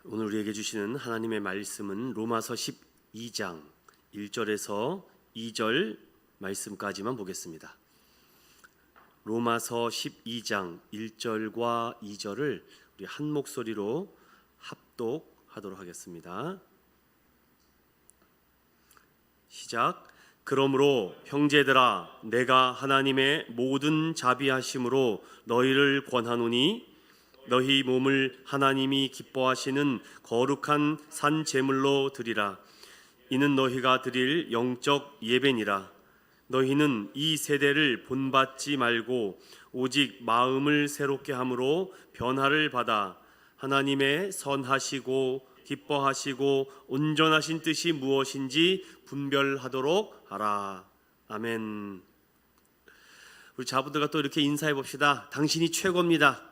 오늘 우리에게 주시는 하나님의 말씀은 로마서 12장 1절에서 2절 말씀까지만 보겠습니다. 로마서 12장 1절과 2절을 우리 한 목소리로 합독하도록 하겠습니다. 시작. 그러므로 형제들아, 내가 하나님의 모든 자비하심으로 너희를 권하노니 너희 몸을 하나님이 기뻐하시는 거룩한 산 제물로 드리라. 이는 너희가 드릴 영적 예배니라. 너희는 이 세대를 본받지 말고 오직 마음을 새롭게 함으로 변화를 받아 하나님의 선하시고 기뻐하시고 온전하신 뜻이 무엇인지 분별하도록 하라. 아멘. 우리 자부들과 또 이렇게 인사해 봅시다. 당신이 최고입니다.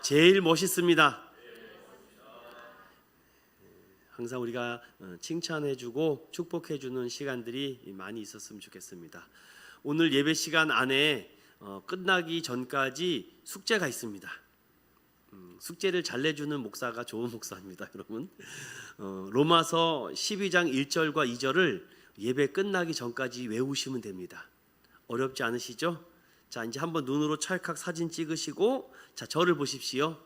제일 멋있습니다. 항상 우리가 칭찬해주고 축복해주는 시간들이 많이 있었으면 좋겠습니다. 오늘 예배 시간 안에 끝나기 전까지 숙제가 있습니다. 숙제를 잘 내주는 목사가 좋은 목사입니다, 여러분. 로마서 12장 1절과 2절을 예배 끝나기 전까지 외우시면 됩니다. 어렵지 않으시죠? 자, 이제 한번 눈으로 찰칵 사진 찍으시고, 자, 저를 보십시오.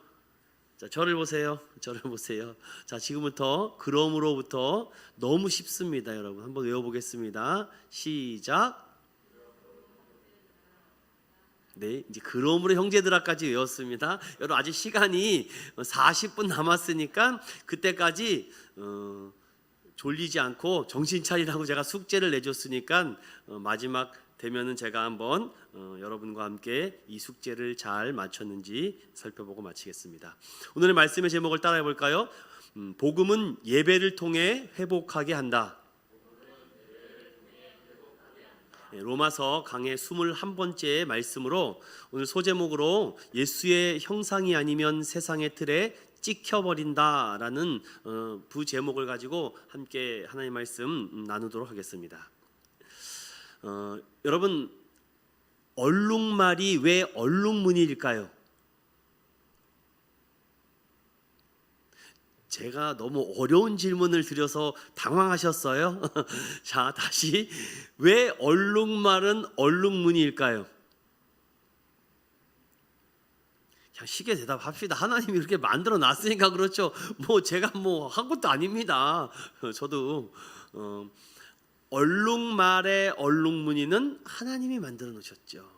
자, 저를 보세요. 저를 보세요. 자, 지금부터 그러므로부터 너무 쉽습니다, 여러분. 한번 외워보겠습니다. 시작. 네, 이제 그러므로 형제들아까지 외웠습니다. 여러분, 아직 시간이 40분 남았으니까 그때까지 졸리지 않고 정신 차리라고 제가 숙제를 내줬으니까 마지막 되면은 제가 한번 여러분과 함께 이 숙제를 잘 마쳤는지 살펴보고 마치겠습니다. 오늘의 말씀의 제목을 따라해 볼까요? 복음은 예배를 통해 회복하게 한다. 로마서 강의 21번째 말씀으로 오늘 소제목으로 예수의 형상이 아니면 세상의 틀에 찍혀버린다라는 부제목을 가지고 함께 하나님의 말씀 나누도록 하겠습니다. 여러분, 얼룩말이 왜 얼룩무늬일까요? 제가 너무 어려운 질문을 드려서 당황하셨어요? 자, 다시, 왜 얼룩말은 얼룩무늬일까요? 그냥 쉽게 대답합시다. 하나님이 이렇게 만들어 놨으니까 그렇죠. 뭐 제가 뭐 한 것도 아닙니다. 저도 얼룩말의 얼룩무늬는 하나님이 만들어 놓으셨죠.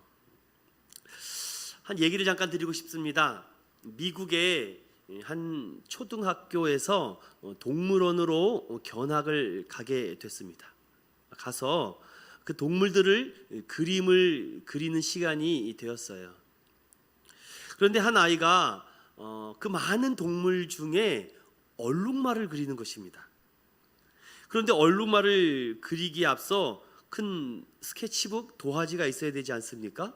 한 얘기를 잠깐 드리고 싶습니다. 미국의 한 초등학교에서 동물원으로 견학을 가게 됐습니다. 가서 그 동물들을 그림을 그리는 시간이 되었어요. 그런데 한 아이가 그 많은 동물 중에 얼룩말을 그리는 것입니다. 그런데 얼룩말을 그리기에 앞서 큰 스케치북, 도화지가 있어야 되지 않습니까?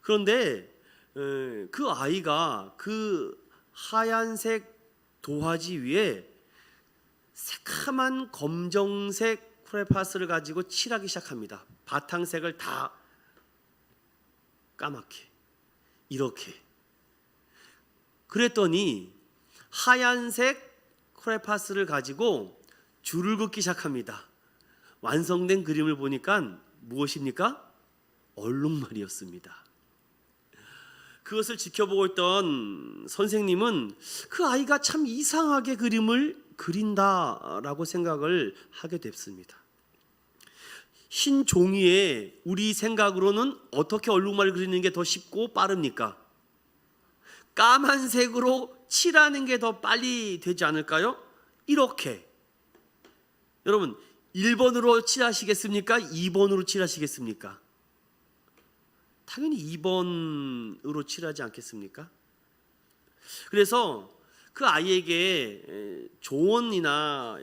그런데 그 아이가 그 하얀색 도화지 위에 새카만 검정색 크레파스를 가지고 칠하기 시작합니다. 바탕색을 다 까맣게 이렇게. 그랬더니 하얀색 크레파스를 가지고 줄을 긋기 시작합니다. 완성된 그림을 보니까 무엇입니까? 얼룩말이었습니다. 그것을 지켜보고 있던 선생님은 그 아이가 참 이상하게 그림을 그린다라고 생각을 하게 됐습니다. 흰 종이에 우리 생각으로는 어떻게 얼룩말을 그리는 게 더 쉽고 빠릅니까? 까만색으로 칠하는 게 더 빨리 되지 않을까요? 이렇게. 여러분, 1번으로 칠하시겠습니까? 2번으로 칠하시겠습니까? 당연히 2번으로 칠하지 않겠습니까? 그래서 그 아이에게 조언이나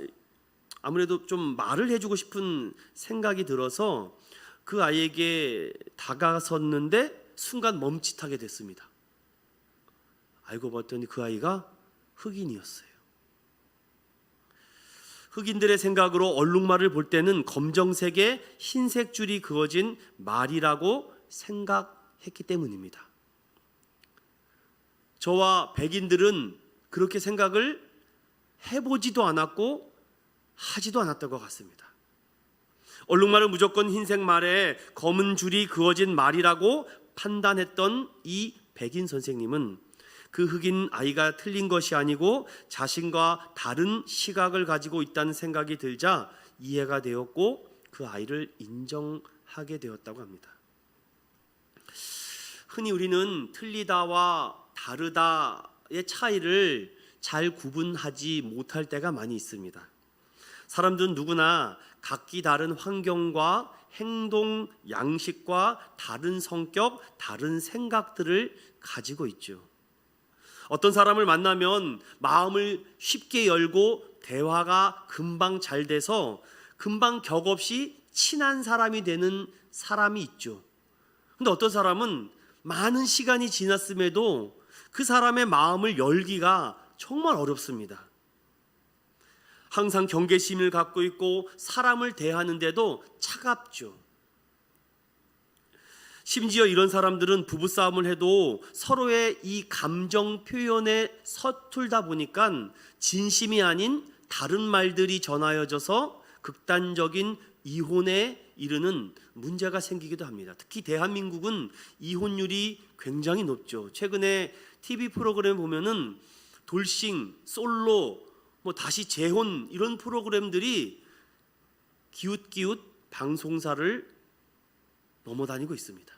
아무래도 좀 말을 해주고 싶은 생각이 들어서 그 아이에게 다가섰는데 순간 멈칫하게 됐습니다. 알고 봤더니 그 아이가 흑인이었어요. 흑인들의 생각으로 얼룩말을 볼 때는 검정색에 흰색 줄이 그어진 말이라고 생각했기 때문입니다. 저와 백인들은 그렇게 생각을 해보지도 않았고 하지도 않았던 것 같습니다. 얼룩말은 무조건 흰색 말에 검은 줄이 그어진 말이라고 판단했던 이 백인 선생님은 그 흑인 아이가 틀린 것이 아니고 자신과 다른 시각을 가지고 있다는 생각이 들자 이해가 되었고 그 아이를 인정하게 되었다고 합니다. 흔히 우리는 틀리다와 다르다의 차이를 잘 구분하지 못할 때가 많이 있습니다. 사람들은 누구나 각기 다른 환경과 행동 양식과 다른 성격, 다른 생각들을 가지고 있죠. 어떤 사람을 만나면 마음을 쉽게 열고 대화가 금방 잘 돼서 금방 격 없이 친한 사람이 되는 사람이 있죠. 근데 어떤 사람은 많은 시간이 지났음에도 그 사람의 마음을 열기가 정말 어렵습니다. 항상 경계심을 갖고 있고 사람을 대하는데도 차갑죠. 심지어 이런 사람들은 부부싸움을 해도 서로의 이 감정 표현에 서툴다 보니까 진심이 아닌 다른 말들이 전하여져서 극단적인 이혼에 이르는 문제가 생기기도 합니다. 특히 대한민국은 이혼율이 굉장히 높죠. 최근에 TV 프로그램 보면은 돌싱, 솔로, 다시 재혼 이런 프로그램들이 기웃기웃 방송사를 넘어다니고 있습니다.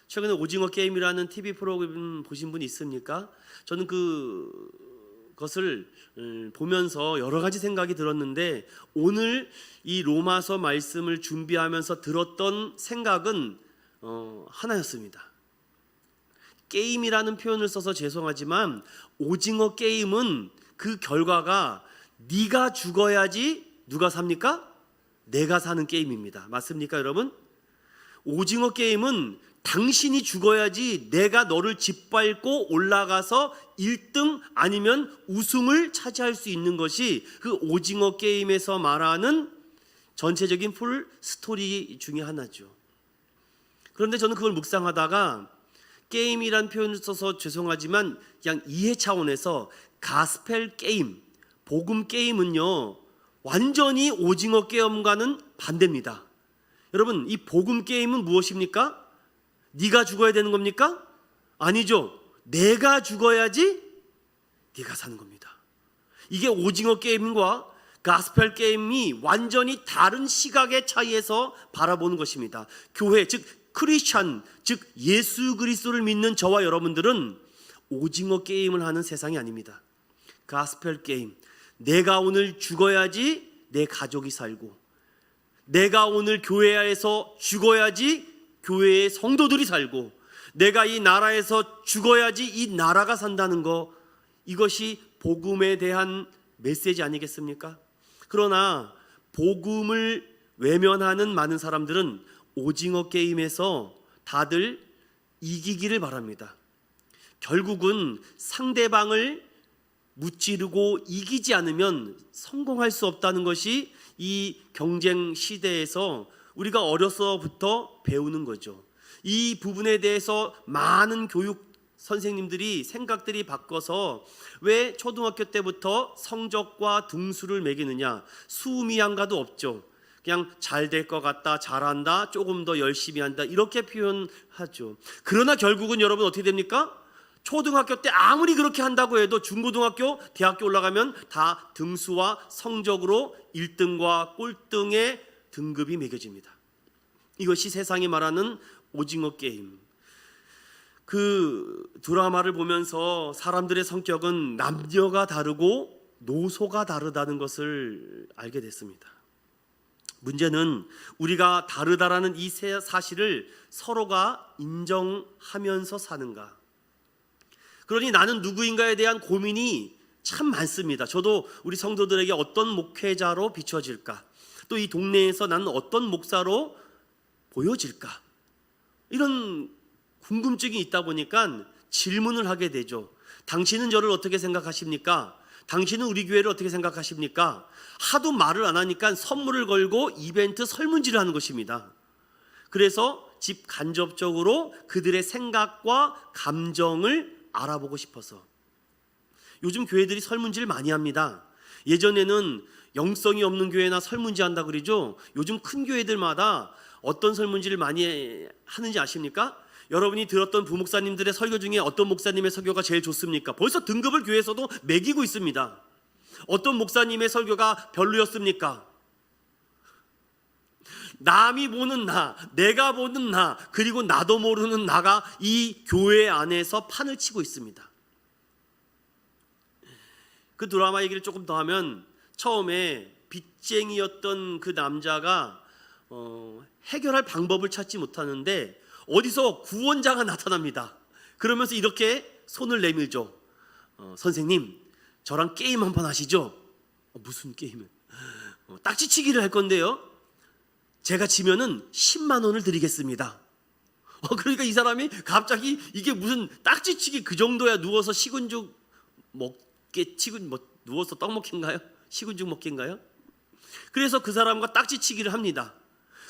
최근에 오징어 게임이라는 TV 프로그램 보신 분 있습니까? 저는 그것을 보면서 여러 가지 생각이 들었는데 오늘 이 로마서 말씀을 준비하면서 들었던 생각은 하나였습니다. 게임이라는 표현을 써서 죄송하지만 오징어 게임은 그 결과가 네가 죽어야지 누가 삽니까? 내가 사는 게임입니다. 맞습니까, 여러분? 오징어 게임은 당신이 죽어야지 내가 너를 짓밟고 올라가서 1등 아니면 우승을 차지할 수 있는 것이 그 오징어 게임에서 말하는 전체적인 풀 스토리 중에 하나죠. 그런데 저는 그걸 묵상하다가 게임이란 표현을 써서 죄송하지만 그냥 이해 차원에서 가스펠 게임, 복음 게임은요 완전히 오징어 게임과는 반대입니다. 여러분, 이 복음 게임은 무엇입니까? 네가 죽어야 되는 겁니까? 아니죠. 내가 죽어야지 네가 사는 겁니다. 이게 오징어 게임과 가스펠 게임이 완전히 다른 시각의 차이에서 바라보는 것입니다. 교회, 즉 크리스찬, 즉 예수 그리스도를 믿는 저와 여러분들은 오징어 게임을 하는 세상이 아닙니다. 가스펠 게임, 내가 오늘 죽어야지 내 가족이 살고, 내가 오늘 교회에서 죽어야지 교회의 성도들이 살고, 내가 이 나라에서 죽어야지 이 나라가 산다는 거, 이것이 복음에 대한 메시지 아니겠습니까? 그러나 복음을 외면하는 많은 사람들은 오징어 게임에서 다들 이기기를 바랍니다. 결국은 상대방을 무찌르고 이기지 않으면 성공할 수 없다는 것이 이 경쟁 시대에서 우리가 어려서부터 배우는 거죠. 이 부분에 대해서 많은 교육 선생님들이 생각들이 바꿔서 왜 초등학교 때부터 성적과 등수를 매기느냐, 수미양가도 없죠. 그냥 잘 될 것 같다, 잘한다, 조금 더 열심히 한다, 이렇게 표현하죠. 그러나 결국은 여러분 어떻게 됩니까? 초등학교 때 아무리 그렇게 한다고 해도 중고등학교, 대학교 올라가면 다 등수와 성적으로 1등과 꼴등의 등급이 매겨집니다. 이것이 세상이 말하는 오징어 게임. 그 드라마를 보면서 사람들의 성격은 남녀가 다르고 노소가 다르다는 것을 알게 됐습니다. 문제는 우리가 다르다라는 이 사실을 서로가 인정하면서 사는가. 그러니 나는 누구인가에 대한 고민이 참 많습니다. 저도 우리 성도들에게 어떤 목회자로 비춰질까, 또 이 동네에서 나는 어떤 목사로 보여질까, 이런 궁금증이 있다 보니까 질문을 하게 되죠. 당신은 저를 어떻게 생각하십니까? 당신은 우리 교회를 어떻게 생각하십니까? 하도 말을 안 하니까 선물을 걸고 이벤트 설문지를 하는 것입니다. 그래서 간접적으로 그들의 생각과 감정을 알아보고 싶어서. 요즘 교회들이 설문지를 많이 합니다. 예전에는 영성이 없는 교회나 설문지 한다 그러죠. 요즘 큰 교회들마다 어떤 설문지를 많이 하는지 아십니까? 여러분이 들었던 부목사님들의 설교 중에 어떤 목사님의 설교가 제일 좋습니까? 벌써 등급을 교회에서도 매기고 있습니다. 어떤 목사님의 설교가 별로였습니까? 남이 보는 나, 내가 보는 나, 그리고 나도 모르는 나가 이 교회 안에서 판을 치고 있습니다. 그 드라마 얘기를 조금 더 하면, 처음에 빚쟁이였던 그 남자가 해결할 방법을 찾지 못하는데 어디서 구원자가 나타납니다. 그러면서 이렇게 손을 내밀죠. 선생님, 저랑 게임 한번 하시죠. 무슨 게임을? 딱지치기를 할 건데요, 제가 지면은 10만 원을 드리겠습니다. 그러니까 이 사람이 갑자기 이게 무슨 딱지치기 그 정도야 누워서 식은죽 누워서 떡 먹기인가요? 식은죽 먹기인가요? 그래서 그 사람과 딱지치기를 합니다.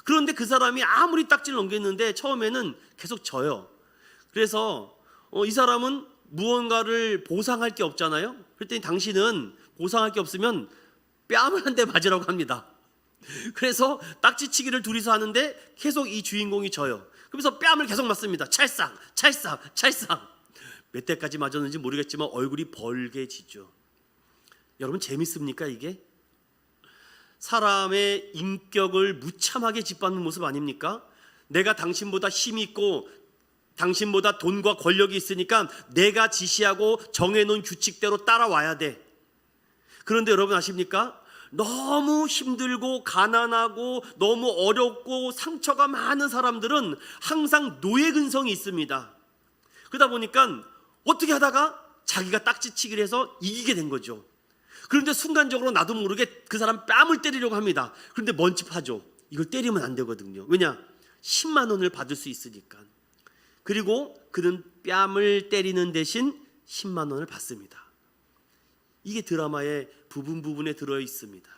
그런데 그 사람이 아무리 딱지를 넘겼는데 처음에는 계속 져요. 그래서 이 사람은 무언가를 보상할 게 없잖아요. 그랬더니 당신은 보상할 게 없으면 뺨을 한 대 맞으라고 합니다. 그래서 딱지치기를 둘이서 하는데 계속 이 주인공이 져요. 그래서 뺨을 계속 맞습니다. 찰싹 찰싹 찰싹. 몇 대까지 맞았는지 모르겠지만 얼굴이 벌개지죠. 여러분, 재밌습니까 이게? 사람의 인격을 무참하게 짓밟는 모습 아닙니까? 내가 당신보다 힘이 있고 당신보다 돈과 권력이 있으니까 내가 지시하고 정해놓은 규칙대로 따라와야 돼. 그런데 여러분 아십니까? 너무 힘들고 가난하고 너무 어렵고 상처가 많은 사람들은 항상 노예 근성이 있습니다. 그러다 보니까 어떻게 하다가 자기가 딱지치기를 해서 이기게 된 거죠. 그런데 순간적으로 나도 모르게 그 사람 뺨을 때리려고 합니다. 그런데 먼집하죠. 이걸 때리면 안 되거든요. 왜냐? 10만 원을 받을 수 있으니까. 그리고 그는 뺨을 때리는 대신 10만 원을 받습니다. 이게 드라마의 부분에 들어 있습니다.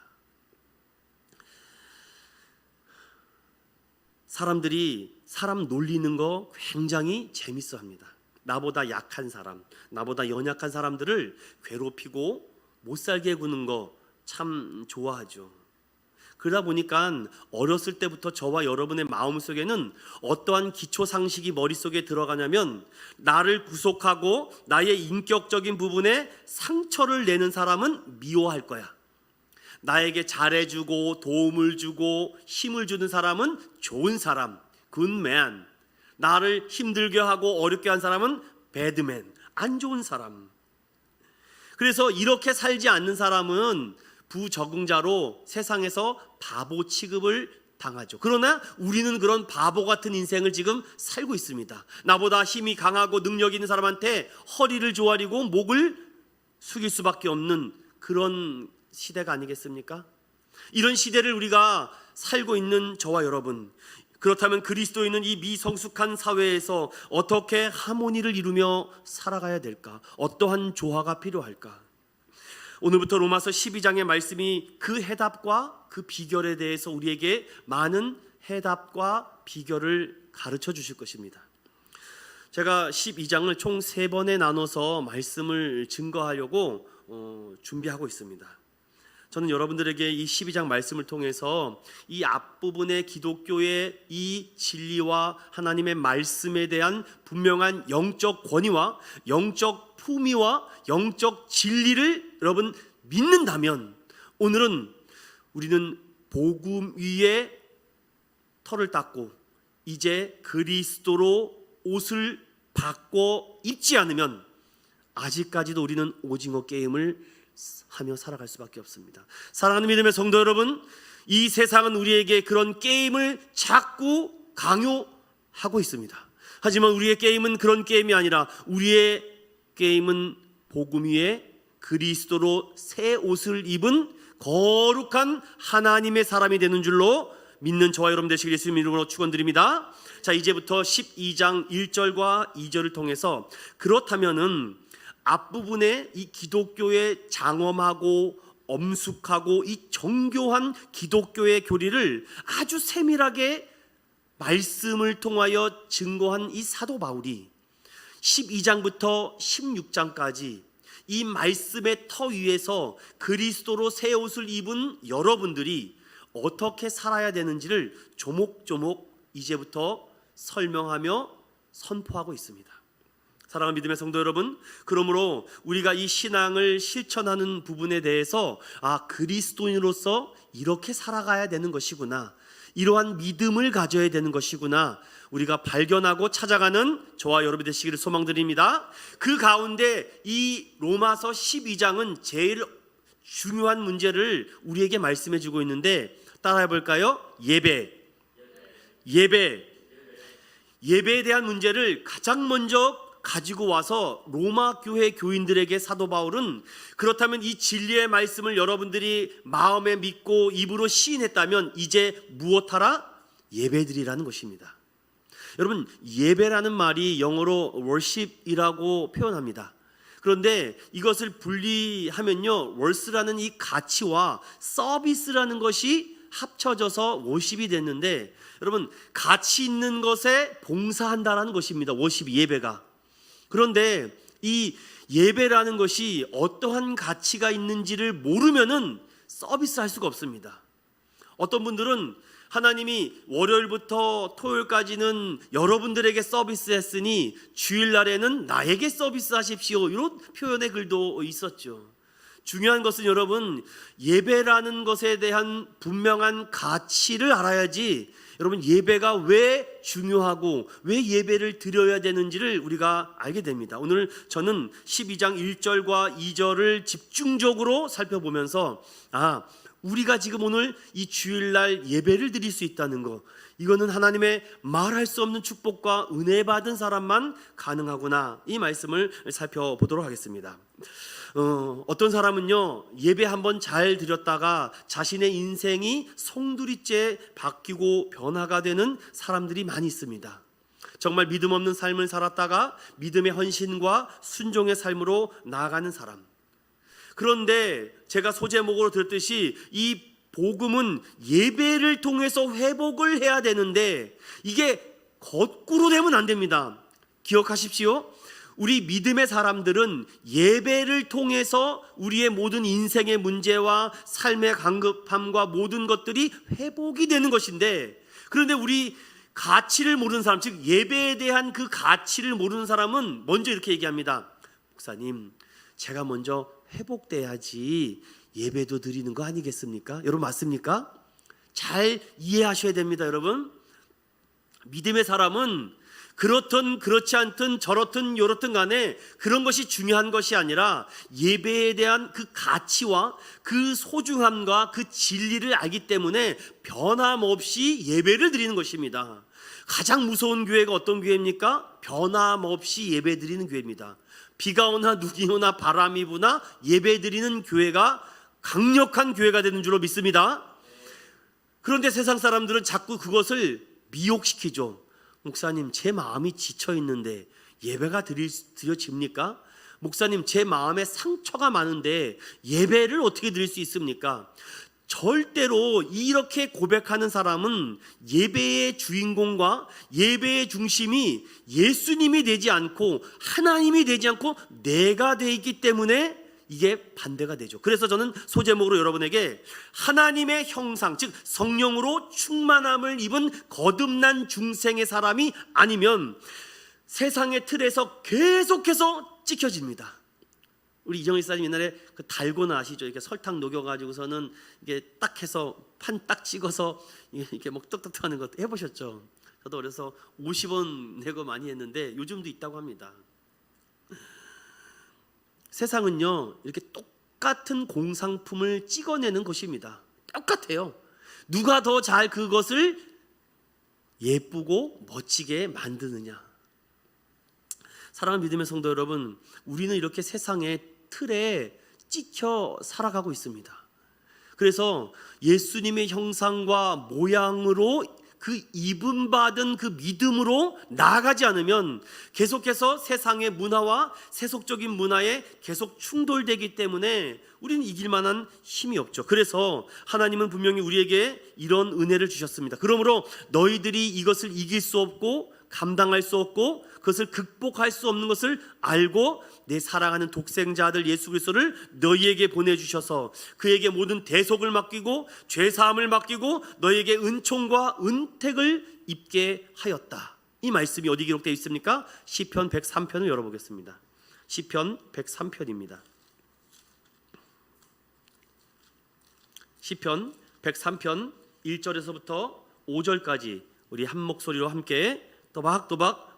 사람들이 사람 놀리는 거 굉장히 재밌어 합니다. 나보다 약한 사람, 나보다 연약한 사람들을 괴롭히고 못 살게 구는 거 참 좋아하죠. 그러다 보니까 어렸을 때부터 저와 여러분의 마음속에는 어떠한 기초 상식이 머릿속에 들어가냐면, 나를 구속하고 나의 인격적인 부분에 상처를 내는 사람은 미워할 거야. 나에게 잘해주고 도움을 주고 힘을 주는 사람은 좋은 사람, 굿맨. 나를 힘들게 하고 어렵게 한 사람은 배드맨, 안 좋은 사람. 그래서 이렇게 살지 않는 사람은 부적응자로 세상에서 바보 취급을 당하죠. 그러나 우리는 그런 바보 같은 인생을 지금 살고 있습니다. 나보다 힘이 강하고 능력 있는 사람한테 허리를 조아리고 목을 숙일 수밖에 없는 그런 시대가 아니겠습니까? 이런 시대를 우리가 살고 있는 저와 여러분, 그렇다면 그리스도인은 이 미성숙한 사회에서 어떻게 하모니를 이루며 살아가야 될까? 어떠한 조화가 필요할까? 오늘부터 로마서 12장의 말씀이 그 해답과 그 비결에 대해서 우리에게 많은 해답과 비결을 가르쳐 주실 것입니다. 제가 12장을 총 3번에 나눠서 말씀을 증거하려고 준비하고 있습니다. 저는 여러분들에게 이 12장 말씀을 통해서 이 앞부분의 기독교의 이 진리와 하나님의 말씀에 대한 분명한 영적 권위와 영적 품위와 영적 진리를 여러분 믿는다면, 오늘은 우리는 복음 위에 털을 닦고 이제 그리스도로 옷을 바꿔 입지 않으면 아직까지도 우리는 오징어 게임을 하며 살아갈 수밖에 없습니다. 사랑하는 믿음의 성도 여러분, 이 세상은 우리에게 그런 게임을 자꾸 강요하고 있습니다. 하지만 우리의 게임은 그런 게임이 아니라 우리의 게임은 복음 위에 그리스도로 새 옷을 입은 거룩한 하나님의 사람이 되는 줄로 믿는 저와 여러분 되시길 예수님 이름으로 축원드립니다. 자, 이제부터 12장 1절과 2절을 통해서 그렇다면은 앞부분에 이 기독교의 장엄하고 엄숙하고 이 정교한 기독교의 교리를 아주 세밀하게 말씀을 통하여 증거한 이 사도 바울이 12장부터 16장까지 이 말씀의 터 위에서 그리스도로 새 옷을 입은 여러분들이 어떻게 살아야 되는지를 조목조목 이제부터 설명하며 선포하고 있습니다. 사랑하는 믿음의 성도 여러분, 그러므로 우리가 이 신앙을 실천하는 부분에 대해서 그리스도인으로서 이렇게 살아가야 되는 것이구나, 이러한 믿음을 가져야 되는 것이구나, 우리가 발견하고 찾아가는 저와 여러분이 되시기를 소망드립니다. 그 가운데 이 로마서 12장은 제일 중요한 문제를 우리에게 말씀해 주고 있는데, 따라해 볼까요? 예배에 대한 문제를 가장 먼저 가지고 와서 로마 교회 교인들에게 사도 바울은, 그렇다면 이 진리의 말씀을 여러분들이 마음에 믿고 입으로 시인했다면 이제 무엇하라? 예배드리라는 것입니다. 여러분, 예배라는 말이 영어로 worship이라고 표현합니다. 그런데 이것을 분리하면요, 월스라는 이 가치와 서비스라는 것이 합쳐져서 워십이 됐는데, 여러분, 가치 있는 것에 봉사한다라는 것입니다. 워십이, 예배가. 그런데 이 예배라는 것이 어떠한 가치가 있는지를 모르면은 서비스할 수가 없습니다. 어떤 분들은 하나님이 월요일부터 토요일까지는 여러분들에게 서비스했으니 주일날에는 나에게 서비스하십시오, 이런 표현의 글도 있었죠. 중요한 것은 여러분, 예배라는 것에 대한 분명한 가치를 알아야지 여러분, 예배가 왜 중요하고 왜 예배를 드려야 되는지를 우리가 알게 됩니다. 오늘 저는 12장 1절과 2절을 집중적으로 살펴보면서 우리가 지금 오늘 이 주일날 예배를 드릴 수 있다는 것, 이거는 하나님의 말할 수 없는 축복과 은혜 받은 사람만 가능하구나, 이 말씀을 살펴보도록 하겠습니다. 어떤 사람은요, 예배 한번 잘 드렸다가 자신의 인생이 송두리째 바뀌고 변화가 되는 사람들이 많이 있습니다. 정말 믿음 없는 삶을 살았다가 믿음의 헌신과 순종의 삶으로 나아가는 사람. 그런데 제가 소제목으로 들었듯이 이 복음은 예배를 통해서 회복을 해야 되는데 이게 거꾸로 되면 안 됩니다. 기억하십시오. 우리 믿음의 사람들은 예배를 통해서 우리의 모든 인생의 문제와 삶의 간급함과 모든 것들이 회복이 되는 것인데, 그런데 우리 가치를 모르는 사람, 즉 예배에 대한 그 가치를 모르는 사람은 먼저 이렇게 얘기합니다. 목사님, 제가 먼저 회복돼야지 예배도 드리는 거 아니겠습니까? 여러분, 맞습니까? 잘 이해하셔야 됩니다. 여러분, 믿음의 사람은 그렇든 그렇지 않든 저렇든 요렇든 간에 그런 것이 중요한 것이 아니라 예배에 대한 그 가치와 그 소중함과 그 진리를 알기 때문에 변함없이 예배를 드리는 것입니다. 가장 무서운 교회가 어떤 교회입니까? 변함없이 예배 드리는 교회입니다. 비가 오나 눈이 오나 바람이 부나 예배 드리는 교회가 강력한 교회가 되는 줄로 믿습니다. 그런데 세상 사람들은 자꾸 그것을 미혹시키죠. 목사님, 제 마음이 지쳐 있는데 예배가 드려집니까? 목사님, 제 마음에 상처가 많은데 예배를 어떻게 드릴 수 있습니까? 절대로 이렇게 고백하는 사람은 예배의 주인공과 예배의 중심이 예수님이 되지 않고 하나님이 되지 않고 내가 되어 있기 때문에 이게 반대가 되죠. 그래서 저는 소제목으로 여러분에게 하나님의 형상, 즉 성령으로 충만함을 입은 거듭난 중생의 사람이 아니면 세상의 틀에서 계속해서 찍혀집니다. 우리 이정희 사님 옛날에 그 달고나 아시죠? 이렇게 설탕 녹여가지고서는 이게 딱 해서 판 딱 찍어서 이렇게 뭐 떡떡떡 하는 거 해보셨죠? 저도 그래서 50원 내고 많이 했는데 요즘도 있다고 합니다. 세상은요, 이렇게 똑같은 공상품을 찍어내는 것입니다. 똑같아요. 누가 더 잘 그것을 예쁘고 멋지게 만드느냐. 사랑하는 믿음의 성도 여러분, 우리는 이렇게 세상의 틀에 찍혀 살아가고 있습니다. 그래서 예수님의 형상과 모양으로 그 입음받은 그 믿음으로 나아가지 않으면 계속해서 세상의 문화와 세속적인 문화에 계속 충돌되기 때문에 우리는 이길 만한 힘이 없죠. 그래서 하나님은 분명히 우리에게 이런 은혜를 주셨습니다. 그러므로 너희들이 이것을 이길 수 없고 감당할 수 없고 그것을 극복할 수 없는 것을 알고 내 사랑하는 독생자 아들 예수 그리스도를 너희에게 보내주셔서 그에게 모든 대속을 맡기고 죄사함을 맡기고 너희에게 은총과 은택을 입게 하였다. 이 말씀이 어디 기록되어 있습니까? 시편 103편을 열어보겠습니다. 시편 103편입니다. 시편 103편 1절에서부터 5절까지 우리 한 목소리로 함께 또박또박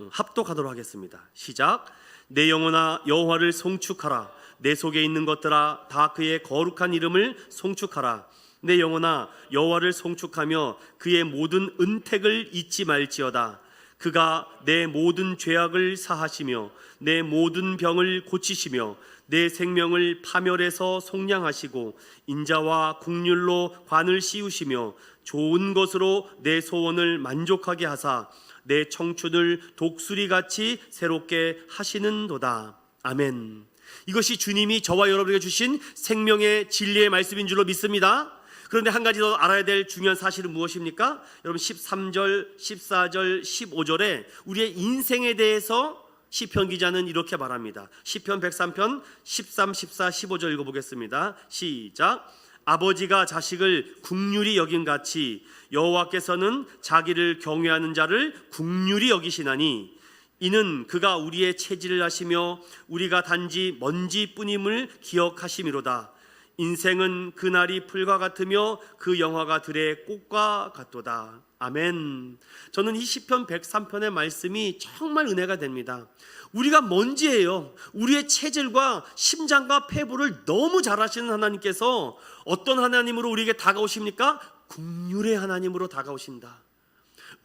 합독하도록 하겠습니다. 시작. 내 영혼아 여호와를 송축하라. 내 속에 있는 것들아 다 그의 거룩한 이름을 송축하라. 내 영혼아 여호와를 송축하며 그의 모든 은택을 잊지 말지어다. 그가 내 모든 죄악을 사하시며 내 모든 병을 고치시며 내 생명을 파멸해서 속량하시고 인자와 국률로 관을 씌우시며 좋은 것으로 내 소원을 만족하게 하사 내 청춘을 독수리같이 새롭게 하시는도다. 아멘. 이것이 주님이 저와 여러분에게 주신 생명의 진리의 말씀인 줄로 믿습니다. 그런데 한 가지 더 알아야 될 중요한 사실은 무엇입니까? 여러분 13절, 14절, 15절에 우리의 인생에 대해서 시편 기자는 이렇게 말합니다. 시편 103편 13, 14, 15절 읽어보겠습니다. 시작. 아버지가 자식을 긍휼히 여김같이 여호와께서는 자기를 경외하는 자를 긍휼히 여기시나니 이는 그가 우리의 체질을 아시며 우리가 단지 먼지뿐임을 기억하심이로다. 인생은 그날이 풀과 같으며 그 영화가 들의 꽃과 같도다. 아멘. 저는 이 시편 103편의 말씀이 정말 은혜가 됩니다. 우리가 먼지예요. 우리의 체질과 심장과 폐부를 너무 잘 아시는 하나님께서 어떤 하나님으로 우리에게 다가오십니까? 긍휼의 하나님으로 다가오신다.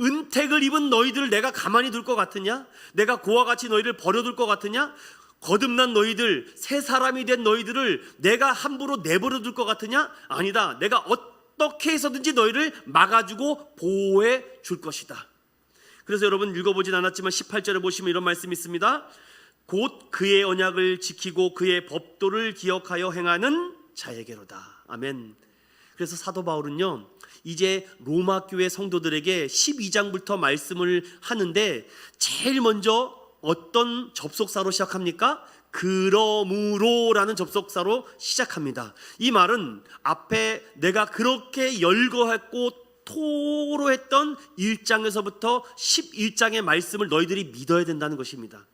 은택을 입은 너희들을 내가 가만히 둘 것 같으냐? 내가 그와 같이 너희를 버려둘 것 같으냐? 거듭난 너희들, 새 사람이 된 너희들을 내가 함부로 내버려둘 것 같으냐? 아니다. 내가 어떻게 해서든지 너희를 막아주고 보호해 줄 것이다. 그래서 여러분 읽어보진 않았지만 18절에 보시면 이런 말씀이 있습니다. 곧 그의 언약을 지키고 그의 법도를 기억하여 행하는 자에게로다. 아멘. 그래서 사도 바울은요, 이제 로마 교회 성도들에게 12장부터 말씀을 하는데 제일 먼저 어떤 접속사로 시작합니까? 그러므로라는 접속사로 시작합니다. 이 말은 앞에 내가 그렇게 열거했고 토로했던 1장에서부터 11장의 말씀을 너희들이 믿어야 된다는 것입니다.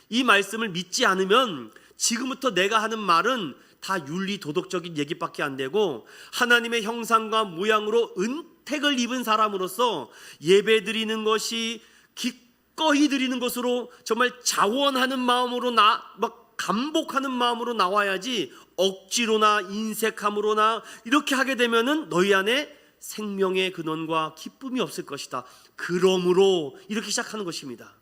이 말씀을 믿지 않으면 지금부터 내가 하는 말은 다 윤리 도덕적인 얘기밖에 안 되고 하나님의 형상과 모양으로 은택을 입은 사람으로서 예배 드리는 것이 기꺼이 드리는 것으로 정말 자원하는 마음으로 막 감복하는 마음으로 나와야지 억지로나 인색함으로나 이렇게 하게 되면은 너희 안에 생명의 근원과 기쁨이 없을 것이다. 그러므로 이렇게 시작하는 것입니다.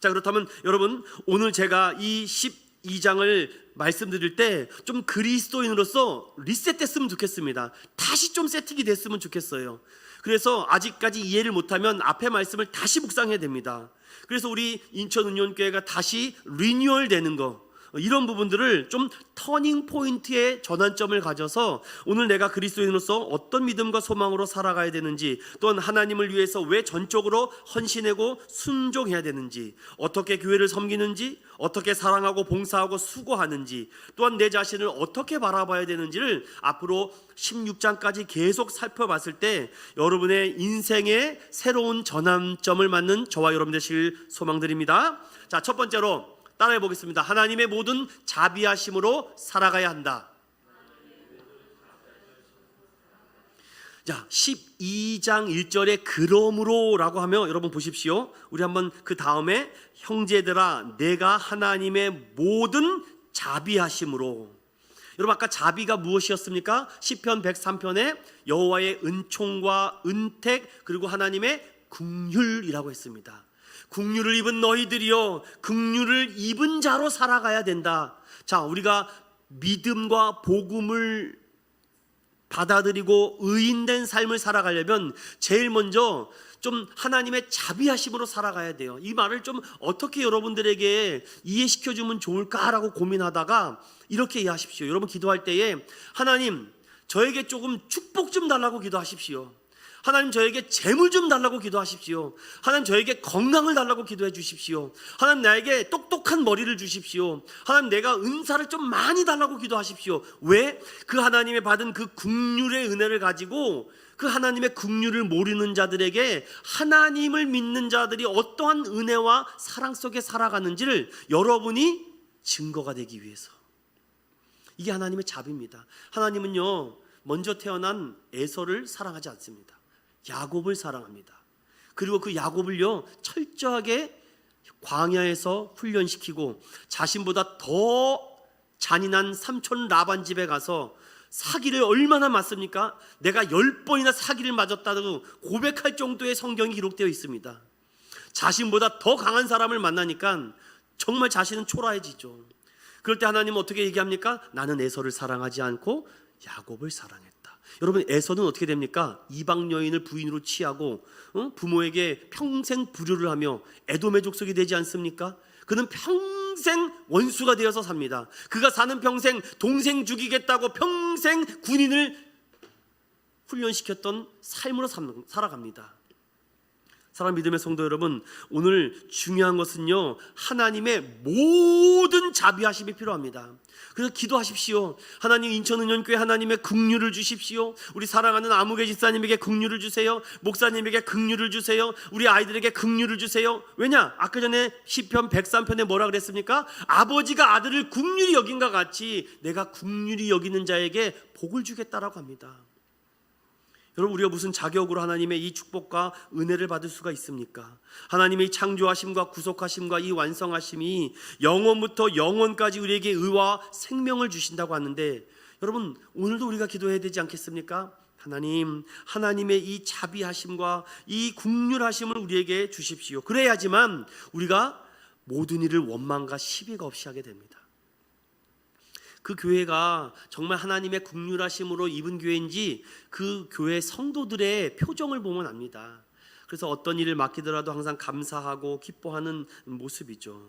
자, 그렇다면 여러분 오늘 제가 이 12장을 말씀드릴 때 좀 그리스도인으로서 리셋됐으면 좋겠습니다. 다시 좀 세팅이 됐으면 좋겠어요. 그래서 아직까지 이해를 못하면 앞에 말씀을 다시 묵상해야 됩니다. 그래서 우리 인천은ion교회가 다시 리뉴얼 되는 거, 이런 부분들을 좀 터닝 포인트의 전환점을 가져서 오늘 내가 그리스도인으로서 어떤 믿음과 소망으로 살아가야 되는지, 또한 하나님을 위해서 왜 전적으로 헌신하고 순종해야 되는지, 어떻게 교회를 섬기는지, 어떻게 사랑하고 봉사하고 수고하는지, 또한 내 자신을 어떻게 바라봐야 되는지를 앞으로 16장까지 계속 살펴봤을 때 여러분의 인생의 새로운 전환점을 맞는 저와 여러분 되실 소망드립니다. 자, 첫 번째로 따라해 보겠습니다. 하나님의 모든 자비하심으로 살아가야 한다. 자, 12장 1절에 그러므로라고 하면 여러분 보십시오. 우리 한번 그 다음에 형제들아 내가 하나님의 모든 자비하심으로. 여러분 아까 자비가 무엇이었습니까? 시편 103편에 여호와의 은총과 은택 그리고 하나님의 긍휼이라고 했습니다. 긍휼을 입은 너희들이요 긍휼을 입은 자로 살아가야 된다. 자, 우리가 믿음과 복음을 받아들이고 의인된 삶을 살아가려면 제일 먼저 좀 하나님의 자비하심으로 살아가야 돼요. 이 말을 좀 어떻게 여러분들에게 이해시켜주면 좋을까라고 고민하다가 이렇게 이해하십시오. 여러분 기도할 때에 하나님 저에게 조금 축복 좀 달라고 기도하십시오. 하나님 저에게 재물 좀 달라고 기도하십시오. 하나님 저에게 건강을 달라고 기도해 주십시오. 하나님 나에게 똑똑한 머리를 주십시오. 하나님 내가 은사를 좀 많이 달라고 기도하십시오. 왜? 그 하나님의 받은 그 긍휼의 은혜를 가지고 그 하나님의 긍휼을 모르는 자들에게 하나님을 믿는 자들이 어떠한 은혜와 사랑 속에 살아가는지를 여러분이 증거가 되기 위해서. 이게 하나님의 자비입니다. 하나님은요, 먼저 태어난 에서를 사랑하지 않습니다. 야곱을 사랑합니다. 그리고 그 야곱을요 철저하게 광야에서 훈련시키고 자신보다 더 잔인한 삼촌 라반 집에 가서 사기를 얼마나 맞습니까? 내가 10번이나 사기를 맞았다고 고백할 정도의 성경이 기록되어 있습니다. 자신보다 더 강한 사람을 만나니까 정말 자신은 초라해지죠. 그럴 때 하나님은 어떻게 얘기합니까? 나는 에서를 사랑하지 않고 야곱을 사랑했다. 여러분, 에서는 어떻게 됩니까? 이방 여인을 부인으로 취하고 부모에게 평생 불효를 하며 에돔의 족속이 되지 않습니까? 그는 평생 원수가 되어서 삽니다. 그가 사는 평생 동생 죽이겠다고 평생 군인을 훈련시켰던 삶으로 살아갑니다. 사랑 믿음의 성도 여러분, 오늘 중요한 것은요, 하나님의 모든 자비하심이 필요합니다. 그래서 기도하십시오. 하나님, 인천은연교회 하나님의 긍휼을 주십시오. 우리 사랑하는 아무개 집사님에게 긍휼을 주세요. 목사님에게 긍휼을 주세요. 우리 아이들에게 긍휼을 주세요. 왜냐? 아까 전에 시편 103편에 뭐라 그랬습니까? 아버지가 아들을 긍휼히 여긴과 같이 내가 긍휼히 여기는 자에게 복을 주겠다라고 합니다. 여러분, 우리가 무슨 자격으로 하나님의 이 축복과 은혜를 받을 수가 있습니까? 하나님의 창조하심과 구속하심과 이 완성하심이 영원부터 영원까지 우리에게 의와 생명을 주신다고 하는데, 여러분, 오늘도 우리가 기도해야 되지 않겠습니까? 하나님, 하나님의 이 자비하심과 이 긍휼하심을 우리에게 주십시오. 그래야지만 우리가 모든 일을 원망과 시비가 없이 하게 됩니다. 그 교회가 정말 하나님의 긍휼하심으로 입은 교회인지 그 교회 성도들의 표정을 보면 압니다. 그래서 어떤 일을 맡기더라도 항상 감사하고 기뻐하는 모습이죠.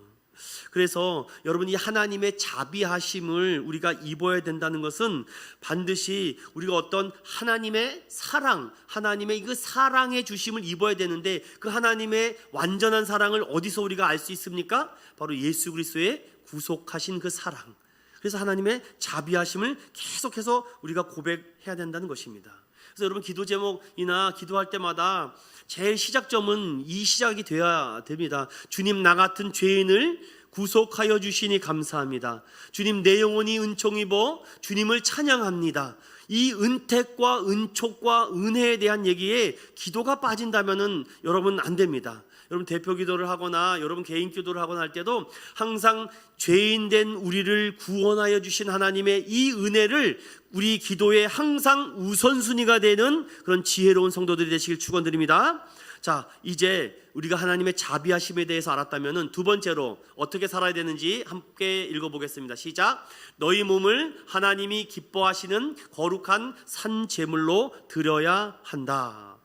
그래서 여러분, 이 하나님의 자비하심을 우리가 입어야 된다는 것은 반드시 우리가 어떤 하나님의 사랑, 하나님의 그 사랑의 주심을 입어야 되는데, 그 하나님의 완전한 사랑을 어디서 우리가 알 수 있습니까? 바로 예수 그리스도의 구속하신 그 사랑. 그래서 하나님의 자비하심을 계속해서 우리가 고백해야 된다는 것입니다. 그래서 여러분, 기도 제목이나 기도할 때마다 제일 시작점은 이 시작이 되어야 됩니다. 주님, 나 같은 죄인을 구속하여 주시니 감사합니다. 주님, 내 영혼이 은총 입어 주님을 찬양합니다. 이 은택과 은촉과 은혜에 대한 얘기에 기도가 빠진다면은 여러분 안 됩니다. 여러분, 대표 기도를 하거나 여러분 개인 기도를 하거나 할 때도 항상 죄인 된 우리를 구원하여 주신 하나님의 이 은혜를 우리 기도에 항상 우선순위가 되는 그런 지혜로운 성도들이 되시길 축원드립니다. 자, 이제 우리가 하나님의 자비하심에 대해서 알았다면은 두 번째로 어떻게 살아야 되는지 함께 읽어보겠습니다. 시작. 너희 몸을 하나님이 기뻐하시는 거룩한 산 제물로 드려야 한다.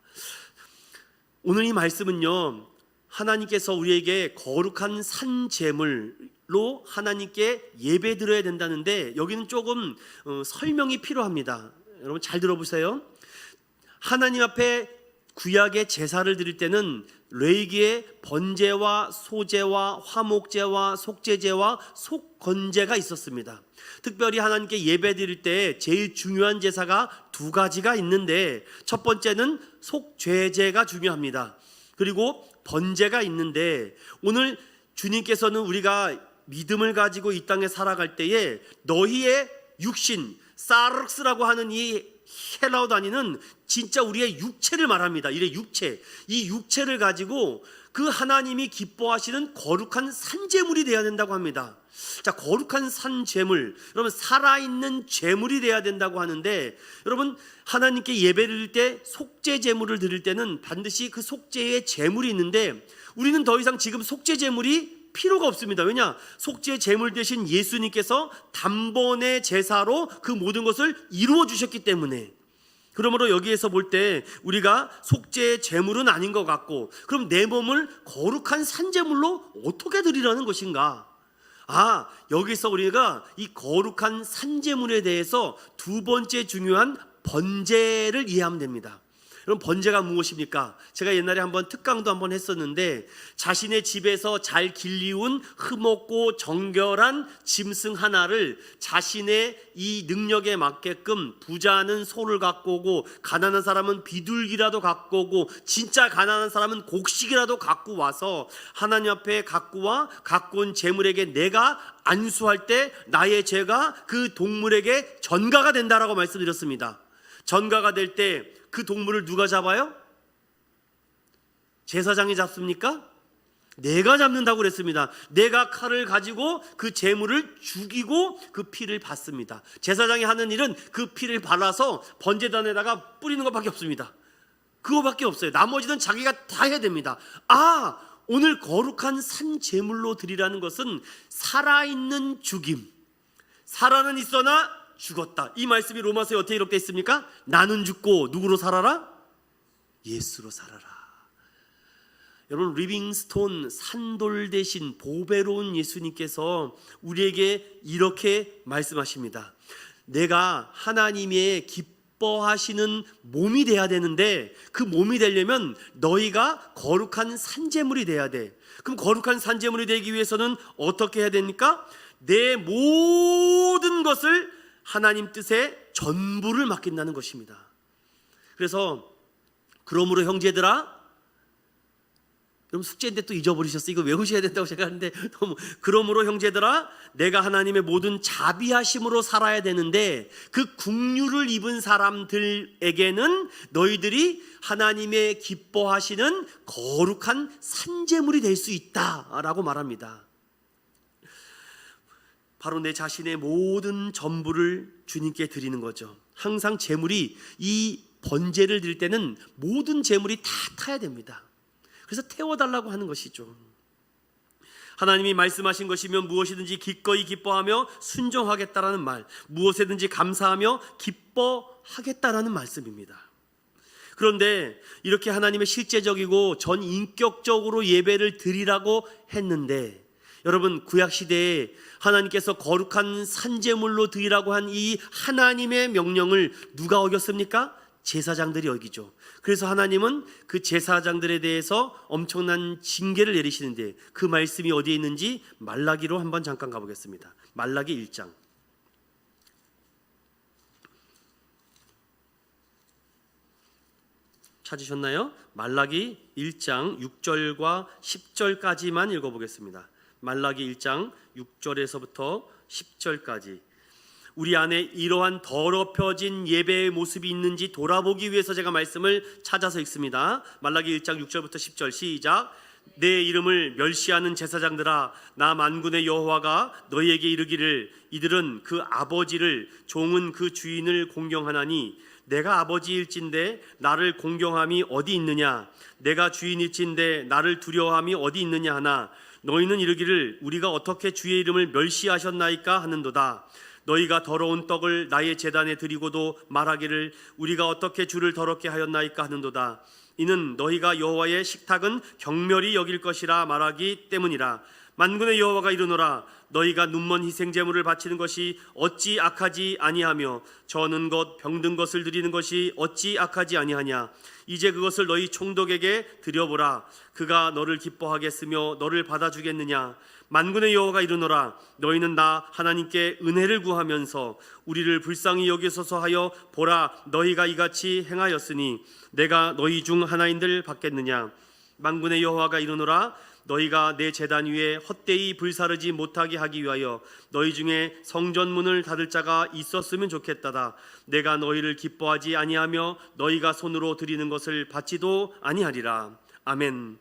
오늘 이 말씀은요, 하나님께서 우리에게 거룩한 산 제물로 하나님께 예배 드려야 된다는데, 여기는 조금 설명이 필요합니다. 여러분 잘 들어보세요. 하나님 앞에 구약의 제사를 드릴 때는 레위기에 번제와 소제와 화목제와 속제제와 속건제가 있었습니다. 특별히 하나님께 예배 드릴 때 제일 중요한 제사가 두 가지가 있는데, 첫 번째는 속죄제가 중요합니다. 그리고 번제가 있는데, 오늘 주님께서는 우리가 믿음을 가지고 이 땅에 살아갈 때에 너희의 육신, 사르스라고 하는 이 헬라어 단위는 진짜 우리의 육체를 말합니다. 이래 육체, 이 육체를 가지고 그 하나님이 기뻐하시는 거룩한 산제물이 되어야 된다고 합니다. 자, 거룩한 산제물, 여러분 살아있는 제물이 되어야 된다고 하는데, 여러분 하나님께 예배를 드릴 때 속죄 제물을 드릴 때는 반드시 그 속죄의 제물이 있는데, 우리는 더 이상 지금 속죄 제물이 필요가 없습니다. 왜냐? 속죄 제물 대신 예수님께서 단번의 제사로 그 모든 것을 이루어 주셨기 때문에. 그러므로 여기에서 볼 때 우리가 속죄의 제물은 아닌 것 같고, 그럼 내 몸을 거룩한 산제물로 어떻게 드리라는 것인가? 여기서 우리가 이 거룩한 산제물에 대해서 두 번째 중요한 번제를 이해하면 됩니다. 그럼 번제가 무엇입니까? 제가 옛날에 한번 특강도 한번 했었는데, 자신의 집에서 잘 길리운 흠없고 정결한 짐승 하나를 자신의 이 능력에 맞게끔, 부자는 소를 갖고 오고 가난한 사람은 비둘기라도 갖고 오고 진짜 가난한 사람은 곡식이라도 갖고 와서 하나님 앞에 갖고 와, 갖고 온 재물에게 내가 안수할 때 나의 죄가 그 동물에게 전가가 된다라고 말씀드렸습니다. 전가가 될 때 그 동물을 누가 잡아요? 제사장이 잡습니까? 내가 잡는다고 그랬습니다. 내가 칼을 가지고 그 재물을 죽이고 그 피를 받습니다. 제사장이 하는 일은 그 피를 발라서 번제단에다가 뿌리는 것밖에 없습니다. 그거밖에 없어요. 나머지는 자기가 다 해야 됩니다. 오늘 거룩한 산 제물로 드리라는 것은 살아있는 죽임, 살아는 있으나 죽었다. 이 말씀이 로마서에 어떻게 기록되어 있습니까? 나는 죽고 누구로 살아라? 예수로 살아라. 여러분, 리빙스톤 산돌 대신 보배로운 예수님께서 우리에게 이렇게 말씀하십니다. 내가 하나님의 기뻐하시는 몸이 돼야 되는데, 그 몸이 되려면 너희가 거룩한 산제물이 돼야 돼. 그럼 거룩한 산제물이 되기 위해서는 어떻게 해야 됩니까? 내 모든 것을 하나님 뜻에 전부를 맡긴다는 것입니다. 그래서 그러므로 형제들아, 그럼 숙제인데 또 잊어버리셨어요. 이거 외우셔야 된다고 제가 하는데 너무. 그러므로 형제들아, 내가 하나님의 모든 자비하심으로 살아야 되는데, 그 국류를 입은 사람들에게는 너희들이 하나님의 기뻐하시는 거룩한 산제물이 될 수 있다라고 말합니다. 바로 내 자신의 모든 전부를 주님께 드리는 거죠. 항상 제물이, 이 번제를 드릴 때는 모든 제물이 다 타야 됩니다. 그래서 태워달라고 하는 것이죠. 하나님이 말씀하신 것이면 무엇이든지 기꺼이 기뻐하며 순종하겠다라는 말, 무엇에든지 감사하며 기뻐하겠다라는 말씀입니다. 그런데 이렇게 하나님의 실제적이고 전 인격적으로 예배를 드리라고 했는데, 여러분, 구약시대에 하나님께서 거룩한 산제물로 드리라고 한 이 하나님의 명령을 누가 어겼습니까? 제사장들이 어기죠. 그래서 하나님은 그 제사장들에 대해서 엄청난 징계를 내리시는데, 그 말씀이 어디에 있는지 말라기로 한번 잠깐 가보겠습니다. 말라기 1장. 찾으셨나요? 말라기 1장 6절과 10절까지만 읽어보겠습니다. 말라기 1장 6절에서부터 10절까지. 우리 안에 이러한 더럽혀진 예배의 모습이 있는지 돌아보기 위해서 제가 말씀을 찾아서 읽습니다. 말라기 1장 6절부터 10절 시작. 내 이름을 멸시하는 제사장들아, 나 만군의 여호와가 너희에게 이르기를, 이들은 그 아버지를, 종은 그 주인을 공경하나니 내가 아버지일진데 나를 공경함이 어디 있느냐? 내가 주인일진데 나를 두려워함이 어디 있느냐 하나, 너희는 이르기를 우리가 어떻게 주의 이름을 멸시하셨나이까 하는도다. 너희가 더러운 떡을 나의 제단에 드리고도 말하기를 우리가 어떻게 주를 더럽게 하였나이까 하는도다. 이는 너희가 여호와의 식탁은 경멸히 여길 것이라 말하기 때문이라. 만군의 여호와가 이르노라, 너희가 눈먼 희생제물을 바치는 것이 어찌 악하지 아니하며 저는 것 병든 것을 드리는 것이 어찌 악하지 아니하냐. 이제 그것을 너희 총독에게 드려보라. 그가 너를 기뻐하겠으며 너를 받아주겠느냐. 만군의 여호와가 이르노라, 너희는 나 하나님께 은혜를 구하면서 우리를 불쌍히 여기소서 하여 보라, 너희가 이같이 행하였으니 내가 너희 중 하나인들 받겠느냐. 만군의 여호와가 이르노라, 너희가 내 제단 위에 헛되이 불사르지 못하게 하기 위하여 너희 중에 성전문을 닫을 자가 있었으면 좋겠다다. 내가 너희를 기뻐하지 아니하며 너희가 손으로 드리는 것을 받지도 아니하리라. 아멘.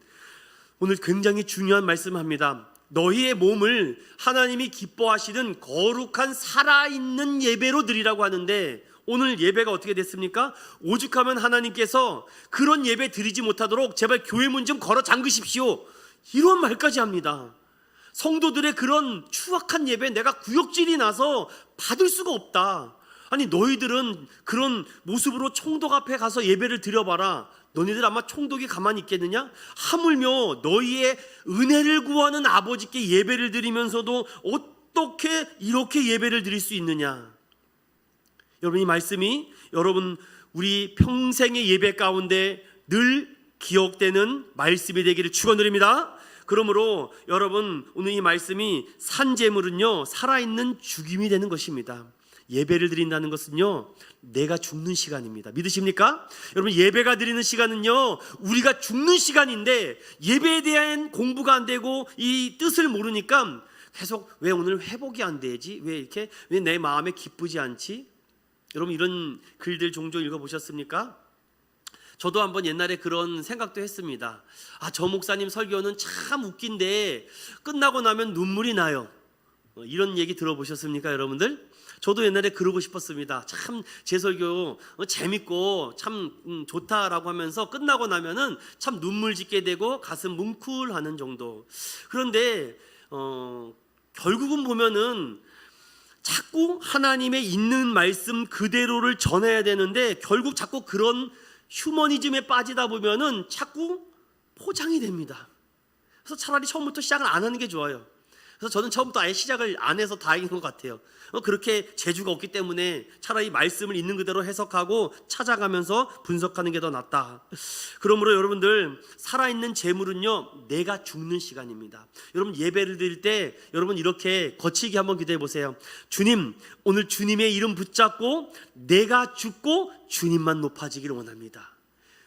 오늘 굉장히 중요한 말씀합니다. 너희의 몸을 하나님이 기뻐하시는 거룩한 살아있는 예배로 드리라고 하는데, 오늘 예배가 어떻게 됐습니까? 오죽하면 하나님께서 그런 예배 드리지 못하도록 제발 교회 문 좀 걸어 잠그십시오, 이런 말까지 합니다. 성도들의 그런 추악한 예배 내가 구역질이 나서 받을 수가 없다. 아니, 너희들은 그런 모습으로 총독 앞에 가서 예배를 드려봐라. 너희들 아마 총독이 가만히 있겠느냐? 하물며 너희의 은혜를 구하는 아버지께 예배를 드리면서도 어떻게 이렇게 예배를 드릴 수 있느냐? 여러분, 이 말씀이 여러분 우리 평생의 예배 가운데 늘 기억되는 말씀이 되기를 축원드립니다. 그러므로 여러분, 오늘 이 말씀이 산제물은요 살아있는 죽임이 되는 것입니다. 예배를 드린다는 것은요 내가 죽는 시간입니다. 믿으십니까? 여러분, 예배가 드리는 시간은요 우리가 죽는 시간인데 예배에 대한 공부가 안 되고 이 뜻을 모르니까 계속 왜 오늘 회복이 안 되지? 왜 내 마음에 기쁘지 않지? 여러분, 이런 글들 종종 읽어보셨습니까? 저도 한번 옛날에 그런 생각도 했습니다. 저 목사님 설교는 참 웃긴데 끝나고 나면 눈물이 나요. 이런 얘기 들어보셨습니까, 여러분들? 저도 옛날에 그러고 싶었습니다. 참 제 설교 재밌고 참 좋다라고 하면서 끝나고 나면은 참 눈물 짓게 되고 가슴 뭉클하는 정도. 그런데 결국은 보면은 자꾸 하나님의 있는 말씀 그대로를 전해야 되는데 결국 자꾸 그런 휴머니즘에 빠지다 보면은 자꾸 포장이 됩니다. 그래서 차라리 처음부터 시작을 안 하는 게 좋아요. 그래서 저는 처음부터 아예 시작을 안 해서 다행인 것 같아요. 그렇게 재주가 없기 때문에 차라리 말씀을 있는 그대로 해석하고 찾아가면서 분석하는 게 더 낫다. 그러므로 여러분들, 살아있는 재물은요 내가 죽는 시간입니다. 여러분, 예배를 드릴 때 여러분 이렇게 거칠게 한번 기도해 보세요. 주님, 오늘 주님의 이름 붙잡고 내가 죽고 주님만 높아지기를 원합니다.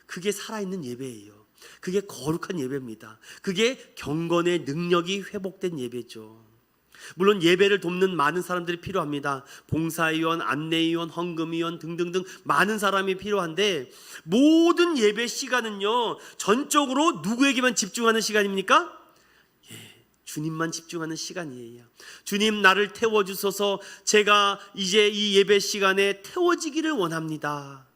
그게 살아있는 예배예요. 그게 거룩한 예배입니다. 그게 경건의 능력이 회복된 예배죠. 물론 예배를 돕는 많은 사람들이 필요합니다. 봉사위원, 안내위원, 헌금위원 등등등 많은 사람이 필요한데 모든 예배 시간은요 전적으로 누구에게만 집중하는 시간입니까? 주님만 집중하는 시간이에요. 주님, 나를 태워주소서. 제가 이제 이 예배 시간에 태워지기를 원합니다.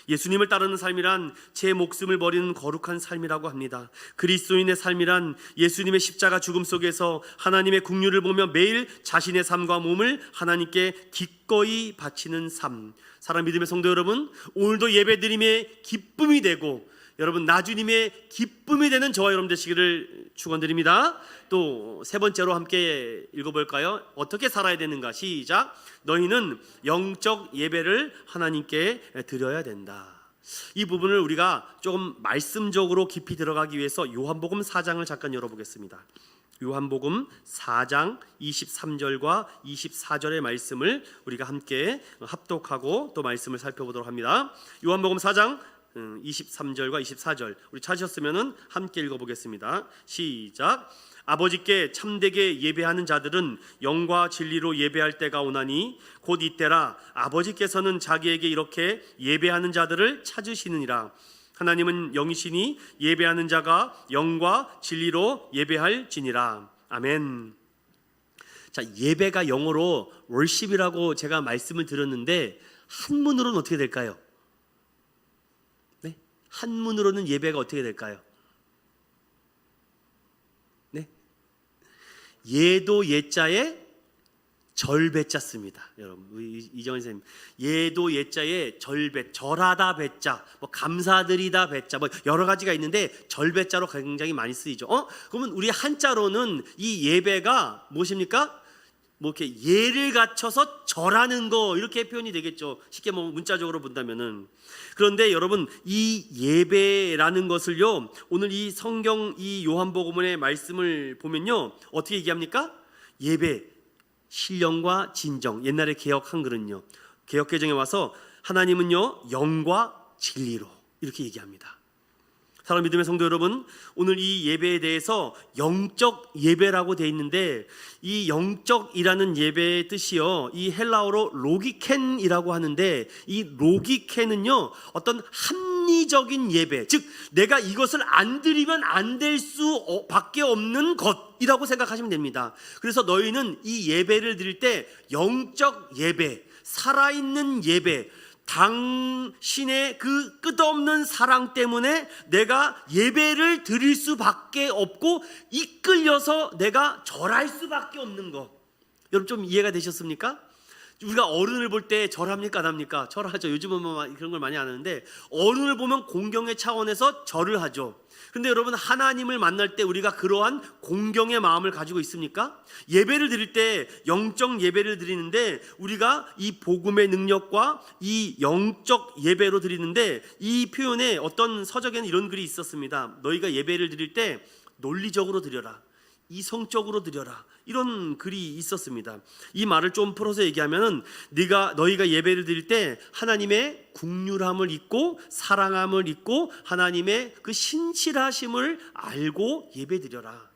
예수님을 따르는 삶이란 제 목숨을 버리는 거룩한 삶이라고 합니다. 그리스도인의 삶이란 예수님의 십자가 죽음 속에서 하나님의 긍휼을 보며 매일 자신의 삶과 몸을 하나님께 기꺼이 바치는 삶. 사랑 믿음의 성도 여러분, 오늘도 예배드림의 기쁨이 되고 여러분 나주님의 기쁨이 되는 저와 여러분 되시기를 축원드립니다. 또 세 번째로 함께 읽어볼까요? 어떻게 살아야 되는가? 시작. 너희는 영적 예배를 하나님께 드려야 된다. 이 부분을 우리가 조금 말씀적으로 깊이 들어가기 위해서 요한복음 4장을 잠깐 열어보겠습니다. 요한복음 4장 23절과 24절의 말씀을 우리가 함께 합독하고 또 말씀을 살펴보도록 합니다. 요한복음 4장 23절과 24절 우리 찾으셨으면 함께 읽어보겠습니다. 시작. 아버지께 참되게 예배하는 자들은 영과 진리로 예배할 때가 오나니 곧 이때라. 아버지께서는 자기에게 이렇게 예배하는 자들을 찾으시느니라. 하나님은 영이시니 예배하는 자가 영과 진리로 예배할지니라. 아멘. 자, 예배가 영어로 worship이라고 제가 말씀을 드렸는데 한문으로는 어떻게 될까요? 네? 한문으로는 예배가 어떻게 될까요? 네? 예도 예자에 절배자 씁니다. 여러분, 이정현 선생님, 예도 예자에 절배, 절하다 배자, 뭐 감사드리다 배자, 뭐 여러 가지가 있는데 절배자로 굉장히 많이 쓰이죠. 그러면 우리 한자로는 이 예배가 무엇입니까? 뭐 이렇게 예를 갖춰서 절하는 거 이렇게 표현이 되겠죠. 쉽게 뭐 문자적으로 본다면은. 그런데 여러분, 이 예배라는 것을요, 오늘 이 성경 이 요한복음의 말씀을 보면요, 어떻게 얘기합니까? 예배, 신령과 진정. 옛날에 개역 한글은요, 개역 개정에 와서 하나님은요 영과 진리로 이렇게 얘기합니다. 사랑 믿음의 성도 여러분, 오늘 이 예배에 대해서 영적 예배라고 되어 있는데 이 영적이라는 예배의 뜻이요, 이 헬라어로 로기켄이라고 하는데 이 로기켄은요 어떤 합리적인 예배, 즉 내가 이것을 안 드리면 안 될 수 밖에 없는 것이라고 생각하시면 됩니다. 그래서 너희는 이 예배를 드릴 때 영적 예배, 살아있는 예배, 당신의 그 끝없는 사랑 때문에 내가 예배를 드릴 수밖에 없고 이끌려서 내가 절할 수밖에 없는 것. 여러분 좀 이해가 되셨습니까? 우리가 어른을 볼 때 절합니까 안 합니까? 절하죠. 요즘은 뭐 그런 걸 많이 안 하는데 어른을 보면 공경의 차원에서 절을 하죠. 그런데 여러분, 하나님을 만날 때 우리가 그러한 공경의 마음을 가지고 있습니까? 예배를 드릴 때 영적 예배를 드리는데 우리가 이 복음의 능력과 이 영적 예배로 드리는데, 이 표현에 어떤 서적에는 이런 글이 있었습니다. 너희가 예배를 드릴 때 논리적으로 드려라, 이성적으로 드려라, 이런 글이 있었습니다. 이 말을 좀 풀어서 얘기하면은 너희가 예배를 드릴 때 하나님의 긍휼함을 잊고 사랑함을 잊고 하나님의 그 신실하심을 알고 예배 드려라.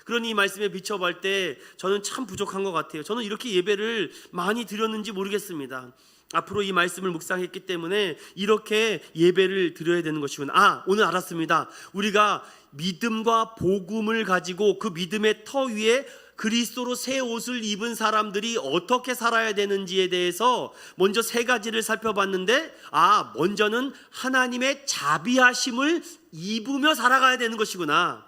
그러니 이 말씀에 비춰볼 때 저는 참 부족한 것 같아요. 저는 이렇게 예배를 많이 드렸는지 모르겠습니다. 앞으로 이 말씀을 묵상했기 때문에 이렇게 예배를 드려야 되는 것이구나. 오늘 알았습니다. 우리가 믿음과 복음을 가지고 그 믿음의 터 위에 그리스도로 새 옷을 입은 사람들이 어떻게 살아야 되는지에 대해서 먼저 세 가지를 살펴봤는데, 먼저는 하나님의 자비하심을 입으며 살아가야 되는 것이구나.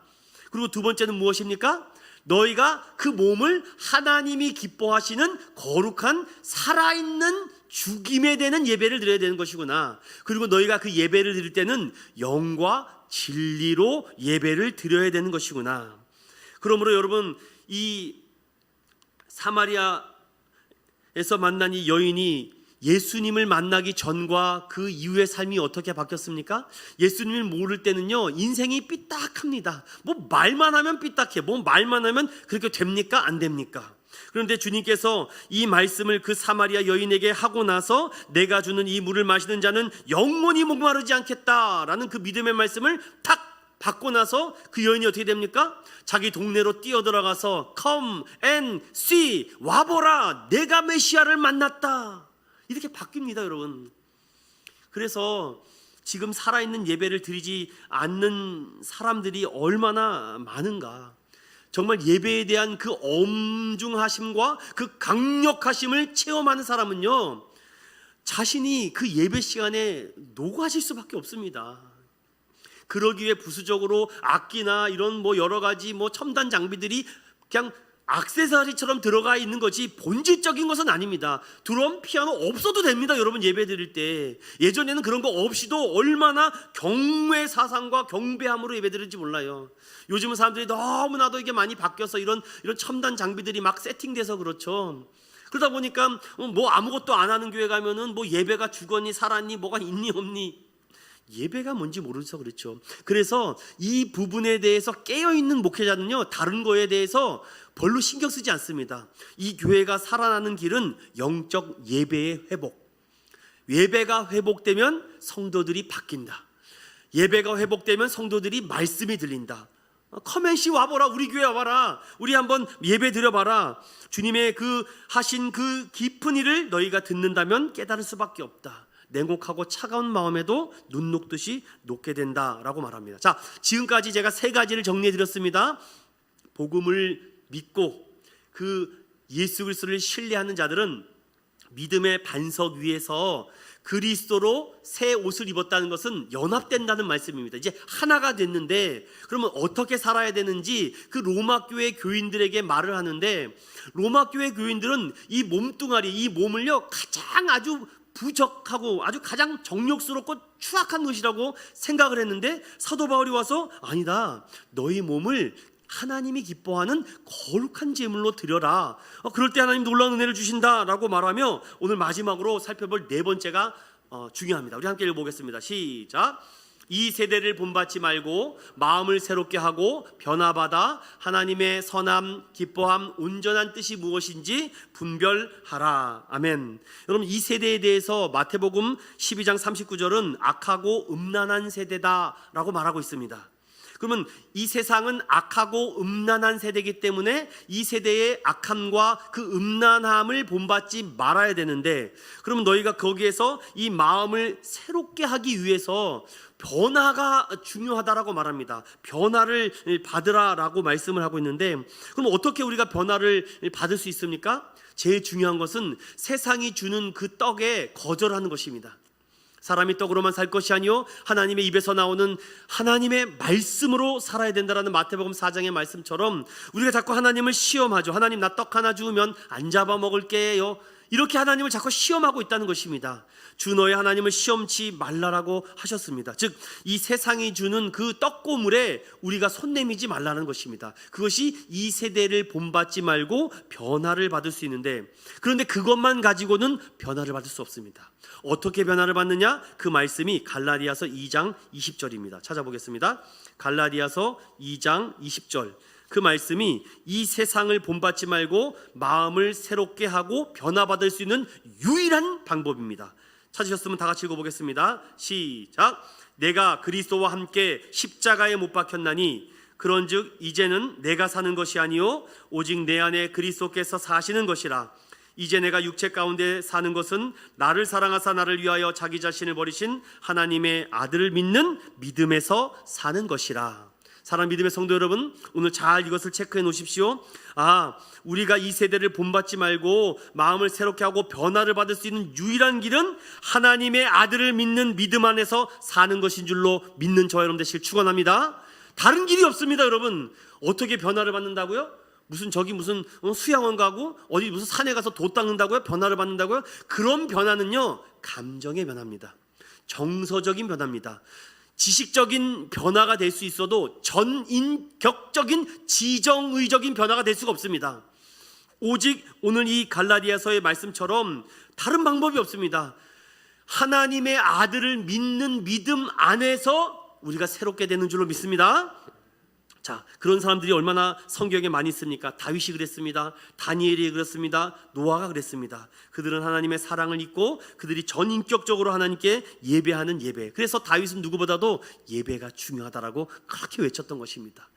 그리고 두 번째는 무엇입니까? 너희가 그 몸을 하나님이 기뻐하시는 거룩한 살아있는 죽임에 대는 예배를 드려야 되는 것이구나. 그리고 너희가 그 예배를 드릴 때는 영과 진리로 예배를 드려야 되는 것이구나. 그러므로 여러분, 이 사마리아에서 만난 이 여인이 예수님을 만나기 전과 그 이후의 삶이 어떻게 바뀌었습니까? 예수님을 모를 때는요, 인생이 삐딱합니다. 뭐 말만 하면 삐딱해. 뭐 말만 하면 그렇게 됩니까? 안 됩니까? 그런데 주님께서 이 말씀을 그 사마리아 여인에게 하고 나서 내가 주는 이 물을 마시는 자는 영원히 목마르지 않겠다라는 그 믿음의 말씀을 탁 받고 나서 그 여인이 어떻게 됩니까? 자기 동네로 뛰어들어가서 Come and see, 와보라, 내가 메시아를 만났다, 이렇게 바뀝니다, 여러분. 그래서 지금 살아있는 예배를 드리지 않는 사람들이 얼마나 많은가. 정말 예배에 대한 그 엄중하심과 그 강력하심을 체험하는 사람은요, 자신이 그 예배 시간에 녹아질 수밖에 없습니다. 그러기 위해 부수적으로 악기나 이런 뭐 여러 가지 뭐 첨단 장비들이 그냥 액세서리처럼 들어가 있는 것이 본질적인 것은 아닙니다. 드럼, 피아노 없어도 됩니다, 여러분. 예배 드릴 때 예전에는 그런 거 없이도 얼마나 경외 사상과 경배함으로 예배 드릴지 몰라요. 요즘은 사람들이 너무나도 이게 많이 바뀌어서 이런 첨단 장비들이 막 세팅돼서 그렇죠. 그러다 보니까 뭐 아무것도 안 하는 교회 가면은 뭐 예배가 죽었니 살았니 뭐가 있니 없니, 예배가 뭔지 모르서 그렇죠. 그래서 이 부분에 대해서 깨어있는 목회자는요, 다른 거에 대해서 별로 신경 쓰지 않습니다. 이 교회가 살아나는 길은 영적 예배의 회복. 예배가 회복되면 성도들이 바뀐다. 예배가 회복되면 성도들이 말씀이 들린다. 커맨씨 와보라, 우리 교회 와봐라, 우리 한번 예배 드려봐라. 주님의 그 하신 그 깊은 일을 너희가 듣는다면 깨달을 수밖에 없다. 냉혹하고 차가운 마음에도 눈 녹듯이 녹게 된다라고 말합니다. 자, 지금까지 제가 세 가지를 정리해 드렸습니다. 복음을 믿고 그 예수 그리스도를 신뢰하는 자들은 믿음의 반석 위에서 그리스도로 새 옷을 입었다는 것은 연합된다는 말씀입니다. 이제 하나가 됐는데 그러면 어떻게 살아야 되는지 그 로마 교회 교인들에게 말을 하는데, 로마 교회 교인들은 이 몸뚱아리, 이 몸을요, 가장 아주 부적하고 아주 가장 정욕스럽고 추악한 것이라고 생각을 했는데, 사도 바울이 와서 아니다, 너희 몸을 하나님이 기뻐하는 거룩한 제물로 드려라. 그럴 때 하나님 놀라운 은혜를 주신다라고 말하며, 오늘 마지막으로 살펴볼 네 번째가 중요합니다. 우리 함께 읽어보겠습니다. 시작. 이 세대를 본받지 말고 마음을 새롭게 하고 변화받아 하나님의 선함, 기뻐함, 온전한 뜻이 무엇인지 분별하라. 아멘. 여러분, 이 세대에 대해서 마태복음 12장 39절은 악하고 음란한 세대다라고 말하고 있습니다. 그러면 이 세상은 악하고 음란한 세대이기 때문에 이 세대의 악함과 그 음란함을 본받지 말아야 되는데, 그러면 너희가 거기에서 이 마음을 새롭게 하기 위해서 변화가 중요하다라고 말합니다. 변화를 받으라라고 말씀을 하고 있는데, 그럼 어떻게 우리가 변화를 받을 수 있습니까? 제일 중요한 것은 세상이 주는 그 떡에 거절하는 것입니다. 사람이 떡으로만 살 것이 아니요 하나님의 입에서 나오는 하나님의 말씀으로 살아야 된다라는 마태복음 4장의 말씀처럼, 우리가 자꾸 하나님을 시험하죠. 하나님, 나 떡 하나 주면 안 잡아먹을게요. 이렇게 하나님을 자꾸 시험하고 있다는 것입니다. 주 너의 하나님을 시험치 말라라고 하셨습니다. 즉 이 세상이 주는 그 떡고물에 우리가 손 내미지 말라는 것입니다. 그것이 이 세대를 본받지 말고 변화를 받을 수 있는데, 그런데 그것만 가지고는 변화를 받을 수 없습니다. 어떻게 변화를 받느냐? 그 말씀이 갈라디아서 2장 20절입니다. 찾아보겠습니다. 갈라디아서 2장 20절. 그 말씀이 이 세상을 본받지 말고 마음을 새롭게 하고 변화받을 수 있는 유일한 방법입니다. 찾으셨으면 다 같이 읽어보겠습니다. 시작. 내가 그리스도와 함께 십자가에 못 박혔나니 그런즉 이제는 내가 사는 것이 아니요 오직 내 안에 그리스도께서 사시는 것이라. 이제 내가 육체 가운데 사는 것은 나를 사랑하사 나를 위하여 자기 자신을 버리신 하나님의 아들을 믿는 믿음에서 사는 것이라. 사랑하는 믿음의 성도 여러분, 오늘 잘 이것을 체크해 놓으십시오. 우리가 이 세대를 본받지 말고 마음을 새롭게 하고 변화를 받을 수 있는 유일한 길은 하나님의 아들을 믿는 믿음 안에서 사는 것인 줄로 믿는 저 여러분 되시길 축원합니다. 다른 길이 없습니다. 여러분, 어떻게 변화를 받는다고요? 무슨 수양원 가고 어디 무슨 산에 가서 도 닦는다고요? 변화를 받는다고요? 그런 변화는요, 감정의 변화입니다. 정서적인 변화입니다. 지식적인 변화가 될 수 있어도 전인격적인 지정의적인 변화가 될 수가 없습니다. 오직 오늘 이 갈라디아서의 말씀처럼 다른 방법이 없습니다. 하나님의 아들을 믿는 믿음 안에서 우리가 새롭게 되는 줄로 믿습니다. 자, 그런 사람들이 얼마나 성경에 많이 있습니까? 다윗이 그랬습니다. 다니엘이 그랬습니다. 노아가 그랬습니다. 그들은 하나님의 사랑을 잊고 그들이 전인격적으로 하나님께 예배하는 예배. 그래서 다윗은 누구보다도 예배가 중요하다라고 그렇게 외쳤던 것입니다.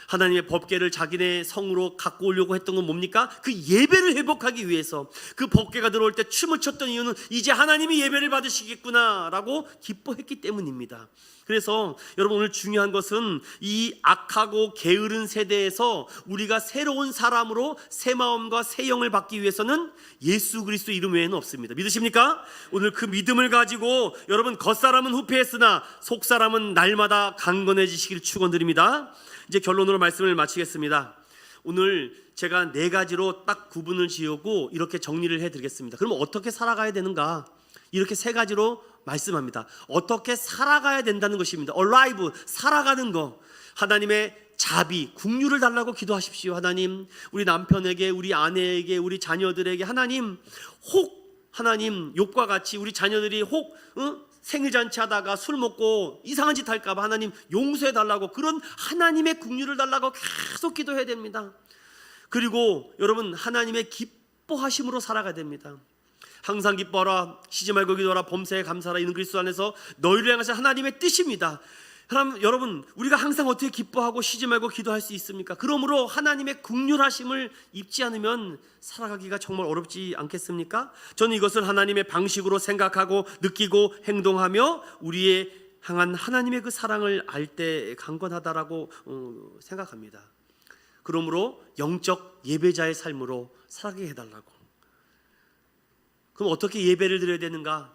하나님의 법궤를 자기네 성으로 갖고 오려고 했던 건 뭡니까? 그 예배를 회복하기 위해서. 그 법궤가 들어올 때 춤을 췄던 이유는 이제 하나님이 예배를 받으시겠구나 라고 기뻐했기 때문입니다. 그래서 여러분, 오늘 중요한 것은 이 악하고 게으른 세대에서 우리가 새로운 사람으로 새 마음과 새 영을 받기 위해서는 예수 그리스도 이름 외에는 없습니다. 믿으십니까? 오늘 그 믿음을 가지고 여러분, 겉사람은 후패했으나 속사람은 날마다 강건해지시길 축원드립니다. 이제 결론으로 말씀을 마치겠습니다. 오늘 제가 4가지로 딱 구분을 지우고 이렇게 정리를 해드리겠습니다. 그럼 어떻게 살아가야 되는가? 이렇게 3가지로 말씀합니다. 어떻게 살아가야 된다는 것입니다. alive, 살아가는 거. 하나님의 자비, 국류를 달라고 기도하십시오. 하나님, 우리 남편에게, 우리 아내에게, 우리 자녀들에게 하나님, 하나님 욥과 같이 우리 자녀들이 생일잔치 하다가 술 먹고 이상한 짓 할까봐 하나님 용서해 달라고, 그런 하나님의 국류를 달라고 계속 기도해야 됩니다. 그리고 여러분, 하나님의 기뻐하심으로 살아가야 됩니다. 항상 기뻐하라, 쉬지 말고 기도하라, 범사에 감사하라. 이는 그리스도 안에서 너희를 향하신 하나님의 뜻입니다. 그럼 여러분, 우리가 항상 어떻게 기뻐하고 쉬지 말고 기도할 수 있습니까? 그러므로 하나님의 긍휼하심을 입지 않으면 살아가기가 정말 어렵지 않겠습니까? 저는 이것을 하나님의 방식으로 생각하고 느끼고 행동하며 우리의 향한 하나님의 그 사랑을 알 때 강건하다라고 생각합니다. 그러므로 영적 예배자의 삶으로 살아가게 해달라고. 그럼 어떻게 예배를 드려야 되는가?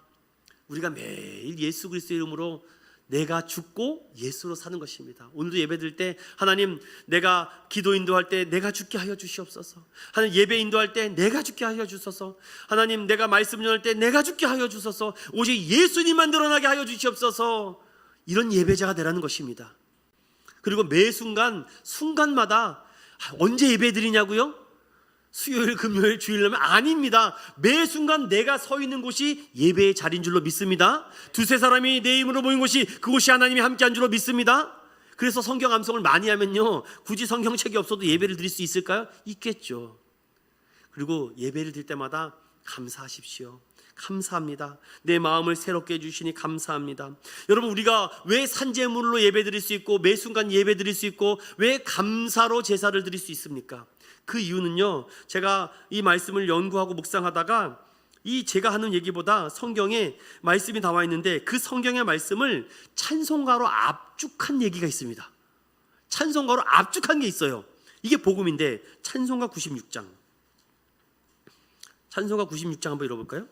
우리가 매일 예수 그리스도의 이름으로 내가 죽고 예수로 사는 것입니다. 오늘도 예배 드릴 때 하나님, 내가 기도 인도할 때 내가 죽게 하여 주시옵소서. 하나님, 예배 인도할 때 내가 죽게 하여 주소서. 하나님, 내가 말씀 전할 때 내가 죽게 하여 주소서. 오직 예수님만 드러나게 하여 주시옵소서. 이런 예배자가 되라는 것입니다. 그리고 매 순간마다 언제 예배 드리냐고요? 수요일, 금요일, 주일이면 아닙니다. 매 순간 내가 서 있는 곳이 예배의 자리인 줄로 믿습니다. 2-3사람이 내 이름으로 모인 곳이 그곳이 하나님이 함께한 줄로 믿습니다. 그래서 성경 암송을 많이 하면요, 굳이 성경책이 없어도 예배를 드릴 수 있을까요? 있겠죠. 그리고 예배를 드릴 때마다 감사하십시오. 감사합니다. 내 마음을 새롭게 해주시니 감사합니다. 여러분, 우리가 왜 산제물로 예배 드릴 수 있고 매 순간 예배 드릴 수 있고 왜 감사로 제사를 드릴 수 있습니까? 그 이유는요, 제가 이 말씀을 연구하고 묵상하다가 제가 하는 얘기보다 성경에 말씀이 나와 있는데 그 성경의 말씀을 찬송가로 압축한 얘기가 있습니다. 찬송가로 압축한 게 있어요. 이게 복음인데 찬송가 96장 한번 읽어볼까요?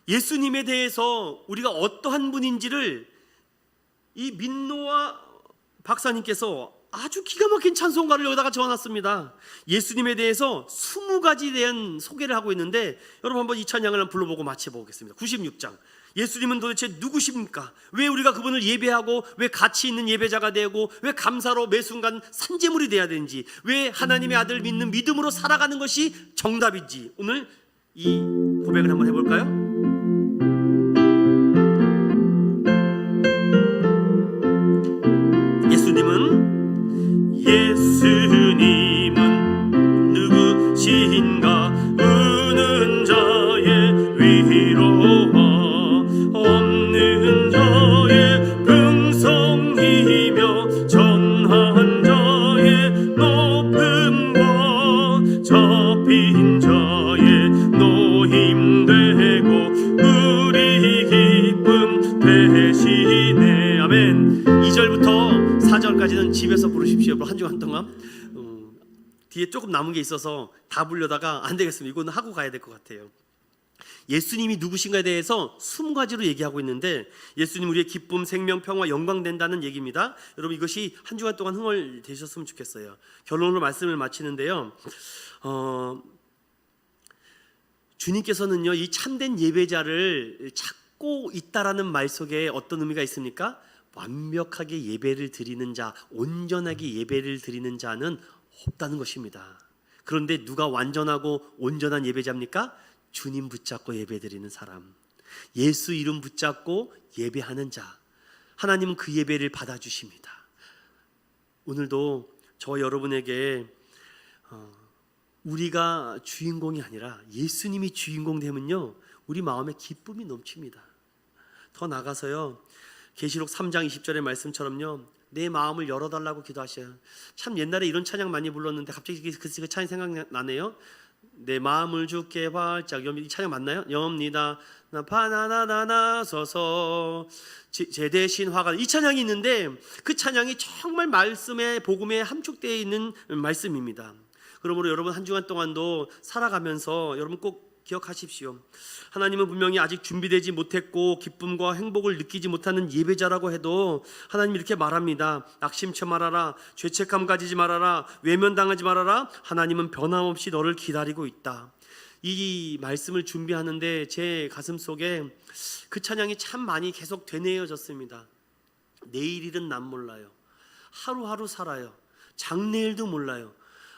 예수님에 대해서 우리가 어떠한 분인지를 이 민노와 박사님께서 아주 기가 막힌 찬송가를 여기다가 적어놨습니다. 예수님에 대해서 20가지에 대한 소개를 하고 있는데 여러분 한번 이 찬양을 한번 불러보고 마쳐보겠습니다. 96장. 예수님은 도대체 누구십니까? 왜 우리가 그분을 예배하고 왜 가치 있는 예배자가 되고 왜 감사로 매 순간 산제물이 돼야 되는지, 왜 하나님의 아들 믿는 믿음으로 살아가는 것이 정답인지 오늘 이 고백을 한번 해볼까요? 예수님은 누구신가? 우는 자의 위로와 없는 자의 긍성이며 전한 자의 높음과 잡힌 자의 노임되고 우리 기쁨 대신에. 아멘. 2절부터 4절까지는 집에서 부르십시오. 한 주간 동안 뒤에 조금 남은 게 있어서 다 부르려다가 안 되겠습니다. 이거는 하고 가야 될 것 같아요. 예수님이 누구신가에 대해서 20가지로 얘기하고 있는데 예수님 우리의 기쁨, 생명, 평화, 영광 된다는 얘기입니다. 여러분 이것이 한 주간 동안 흥얼되셨으면 좋겠어요. 결론으로 말씀을 마치는데요, 주님께서는요 이 참된 예배자를 찾고 있다라는 말 속에 어떤 의미가 있습니까? 완벽하게 예배를 드리는 자, 온전하게 예배를 드리는 자는 없다는 것입니다. 그런데 누가 완전하고 온전한 예배자입니까? 주님 붙잡고 예배 드리는 사람, 예수 이름 붙잡고 예배하는 자, 하나님은 그 예배를 받아주십니다. 오늘도 저 여러분에게 우리가 주인공이 아니라 예수님이 주인공 되면요 우리 마음에 기쁨이 넘칩니다. 더 나가서요 계시록 3장 20절의 말씀처럼요 내 마음을 열어달라고 기도하셔요. 참 옛날에 이런 찬양 많이 불렀는데 갑자기 그 찬양 생각나네요. 내 마음을 주께 활짝 이 찬양 맞나요? 엽니다 바나나나나서서 제 대신 화가, 이 찬양이 있는데 그 찬양이 정말 말씀의 복음에 함축되어 있는 말씀입니다. 그러므로 여러분 한 주간 동안도 살아가면서 여러분 꼭 기억하십시오. 하나님은 분명히 아직 준비되지 못했고 기쁨과 행복을 느끼지 못하는 예배자라고 해도 하나님 이렇게 말합니다. 낙심치 말아라, 죄책감 가지지 말아라, 외면당하지 말아라. 하나님은 변함없이 너를 기다리고 있다. 이 말씀을 준비하는데 제 가슴 속에 그 찬양이 참 많이 계속 되뇌어졌습니다. 내일 일은 난 몰라요. 하루하루 살아요. 장래일도 몰라요.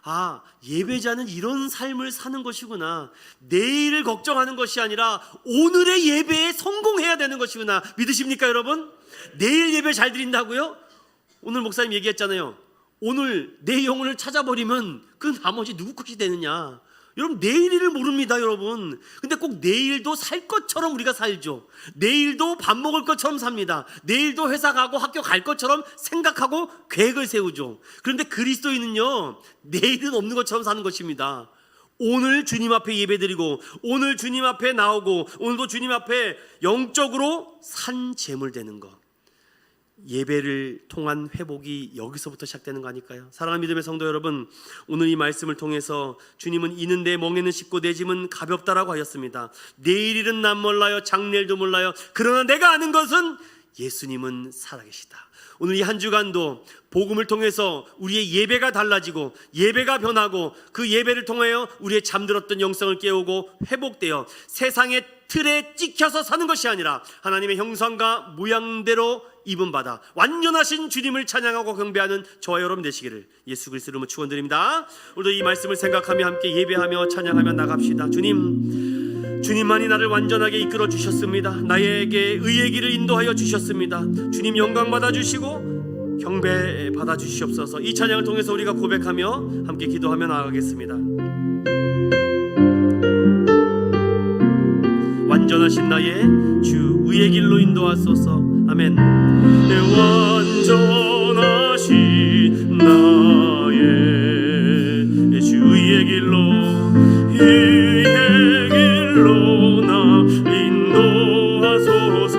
아, 예배자는 이런 삶을 사는 것이구나. 내일을 걱정하는 것이 아니라 오늘의 예배에 성공해야 되는 것이구나. 믿으십니까 여러분? 내일 예배 잘 드린다고요? 오늘 목사님 얘기했잖아요. 오늘 내 영혼을 찾아버리면 그 나머지 누구 것이 되느냐. 여러분 내일 일을 모릅니다 여러분. 근데 꼭 내일도 살 것처럼 우리가 살죠. 내일도 밥 먹을 것처럼 삽니다. 내일도 회사 가고 학교 갈 것처럼 생각하고 계획을 세우죠. 그런데 그리스도인은요 내일은 없는 것처럼 사는 것입니다. 오늘 주님 앞에 예배드리고 오늘 주님 앞에 나오고 오늘도 주님 앞에 영적으로 산 제물 되는 것, 예배를 통한 회복이 여기서부터 시작되는 거 아닐까요? 사랑하는 믿음의 성도 여러분, 오늘 이 말씀을 통해서 주님은 이는 내 멍에는 쉽고 내 짐은 가볍다라고 하였습니다. 내일 일은 난 몰라요, 장래일도 몰라요. 그러나 내가 아는 것은 예수님은 살아계시다. 오늘 이 한 주간도 복음을 통해서 우리의 예배가 달라지고 예배가 변하고 그 예배를 통하여 우리의 잠들었던 영성을 깨우고 회복되어 세상의 틀에 찍혀서 사는 것이 아니라 하나님의 형상과 모양대로 입음받아 완전하신 주님을 찬양하고 경배하는 저와 여러분 되시기를 예수 그리스도 이름으로 축원드립니다. 오늘도 이 말씀을 생각하며 함께 예배하며 찬양하며 나갑시다. 주님만이 나를 완전하게 이끌어 주셨습니다. 나에게 의의 길을 인도하여 주셨습니다. 주님 영광 받아주시고 경배 받아주시옵소서. 이 찬양을 통해서 우리가 고백하며 함께 기도하며 나아가겠습니다. 완전하신 나의 주 의의 길로 인도하소서. 아멘. 완전하신 나의 주 의의 길로 나 인도하소서.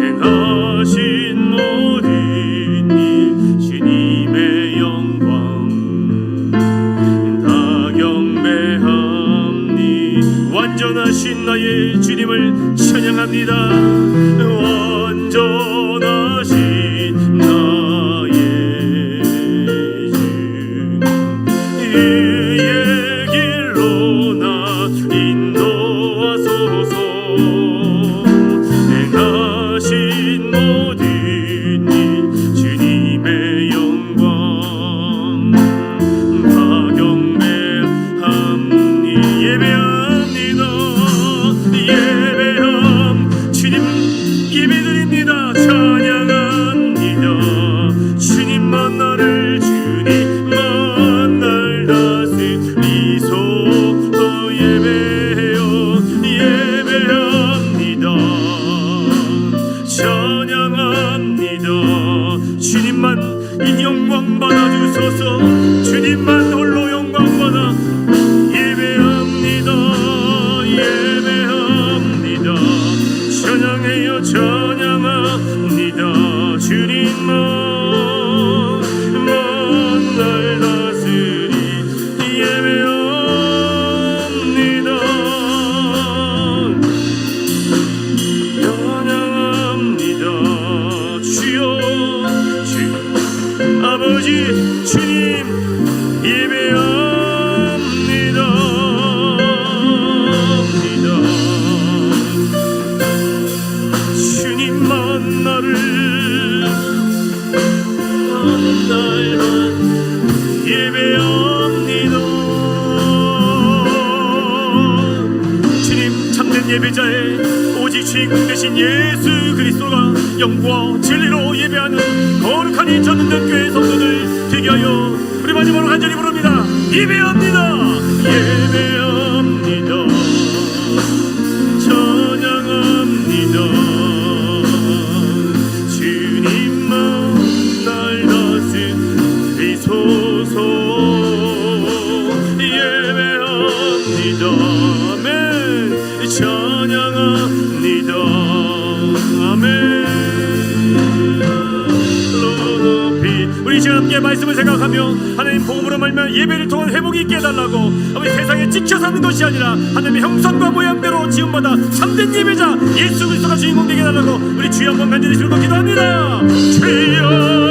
행하신 모든 일 주님의 영광 다 경배합니. 완전하신 나의 주님을 찬양합니다. 완전하신 나의 예배자의 오직 주인공 되신 예수 그리스도가 영과 진리로 예배하는 거룩한 이 전능된 교회 성도들 되게 하여 우리 마지막으로 간절히 부릅니다. 예배합니다. 예배합니다. 찬양합니다. 주님만 날 다스리소서. 예배합니다. 아멘. 찬양합니다. 아멘. 우리 시간 함께 말씀을 생각하며 하나님 복음으로 말미암아 예배를 통한 회복이 있게 해달라고, 아버지 세상에 지켜 사는 것이 아니라 하나님의 형상과 모양대로 지음받아 참된 예배자 예수 그리스도가 주인공 되게 해달라고 우리 주여 한번 간절히 들고 기도합니다. 주여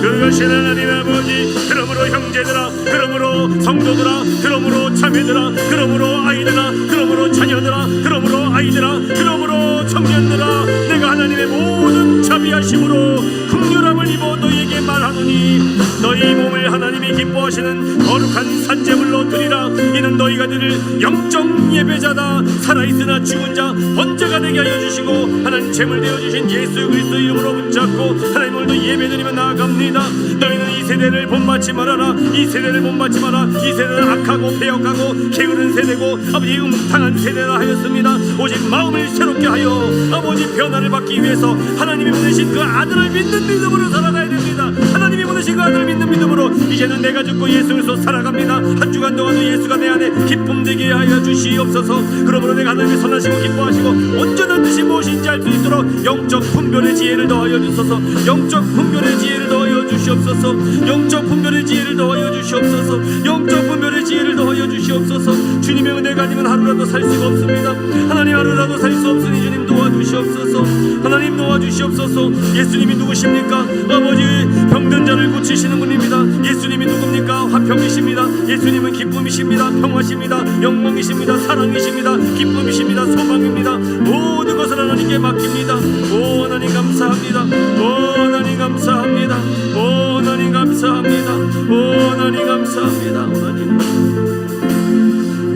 그것이 하나님 아버지, 그러므로 형제들아, 그러므로 성도들아, 그러므로 자매들아, 그러므로 아이들아, 그러므로 자녀들아, 그러므로 아이들아, 그러므로 청년들아, 내가 하나님의 모든 자비하심으로 긍휼함을 입어 너희에게 말하노니 너희 몸을 하나님이 기뻐하시는 거룩한 산제물로 드리라. 이는 너희가 드릴 영적 예배자다. 살아있으나 죽은 자 번제가 되게 하여 주시고 하나님 제물 되어주신 예수 그리스도 이름으로 붙잡고 하나님 오늘도 예배드리며 나아갑니다. 너희는 이 세대를 본받지 말아라. 이 세대를 본받지 마라. 이 세대는 악하고 배역하고 게으른 세대고 아버지 음탕한 세대라 하였습니다. 오직 마음을 새롭게 하여 아버지 변화를 받기 위해서 하나님이 보내신 그 아들을 믿는 믿음으로 살아가야 됩니다. 하나님이 보내신 그 아들을 믿는 믿음으로 이제는 내가 죽고 예수 그리스도 살아갑니다. 한 주간 동안도 예수가 내 안에 기쁨 되게 하여 주시옵소서. 그러므로 내가 하나님의 선하시고 기뻐하시고 온전한 뜻이 무엇인지 알 수 있도록 영적 분별의 지혜를 더하여 주소서. 영적 분별의 지혜를 더하여 주시옵소서. 영적 분별의 지혜를 더하여 주시옵소서. 영적 분별의 지혜를 더하여 주시옵소서. 주님의 은혜가 아니면 하루라도 살 수가 없습니다. 하나님 하루라도 살 수 없으니 주님 도와주시옵소서. 하나님 도와주시옵소서. 예수님이 누구십니까? 아버지 병든 자를 고치시는 분입니다. 예수님이 누굽니까? 화평이십니다. 예수님은 기쁨이십니다. 평화십니다. 영광이십니다. 사랑이십니다. 기쁨이십니다. 소망입니다. 모든 것을 하나님께 맡깁니다. 오 하나님 감사합니다. 오 하나님 감사합니다. 오 하나님 감사합니다. 오 하나님 감사합니다. 하나님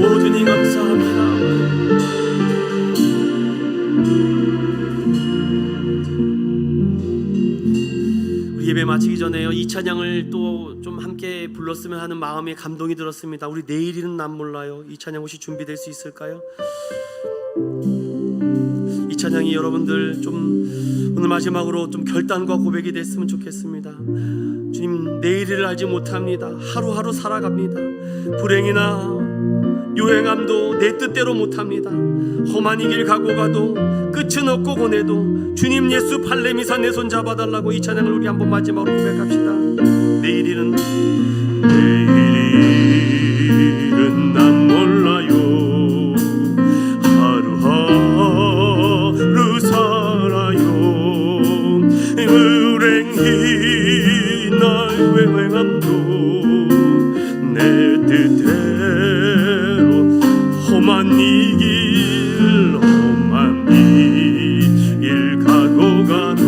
오 주님 감사합니다. 예배 마치기 전에요, 이 찬양을 또 좀 함께 불렀으면 하는 마음의 감동이 들었습니다. 우리 내일이는 난 몰라요. 이 찬양 혹시 준비될 수 있을까요? 이 찬양이 여러분들 좀 오늘 마지막으로 좀 결단과 고백이 됐으면 좋겠습니다. 주님, 내일을 알지 못합니다. 하루하루 살아갑니다. 불행이나 요행함도 내 뜻대로 못합니다. 험한 이 길 가고 가도 끝은 없고 보내도 주님 예수 팔레미사 내 손 잡아달라고 이 찬양을 우리 한번 마지막으로 고백합시다. 내일은 난 몰라요. 하루하루 살아요. 불행이 날 외행함도 내 뜻대로 험한 이 길 험한 이 길 가고 가도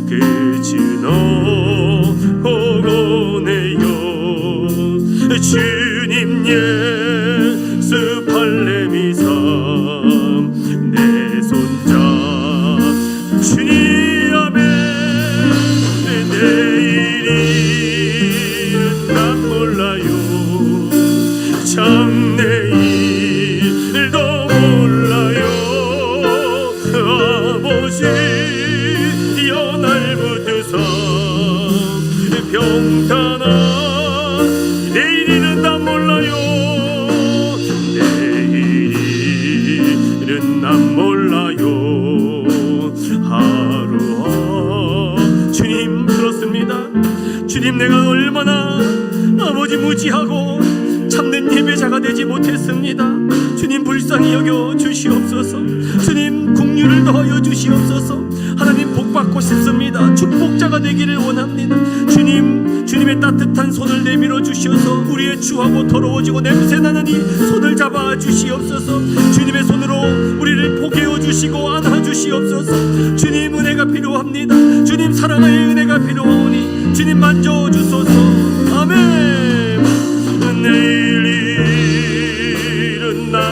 끝은 없고네요. 주님 예수 팔레미사 내 손잡 주님 아멘. 내일은 난 몰라요. 장래일도 몰라요. 아버지여 날 붙드사 평탄한 내일은 난 몰라요. 내일은 난 몰라요. 하루 주님 들었습니다. 주님, 내가 얼마나 아버지 무지하고 참된 예배자가 되지 못했습니다. 주님 불쌍히 여겨 주시옵소서. 주님 긍휼을 더하여 주시옵소서. 하나님 복받고 싶습니다. 축복자가 되기를 원합니다. 주님의 따뜻한 손을 내밀어 주시어서 우리의 추하고 더러워지고 냄새나는 이 손을 잡아 주시옵소서. 주님의 손으로 우리를 포개어 주시고 안아 주시옵소서. 주님 은혜가 필요합니다. 주님 사랑의 은혜가 필요하오니 주님 만져 주소서. 아멘. 내일은 난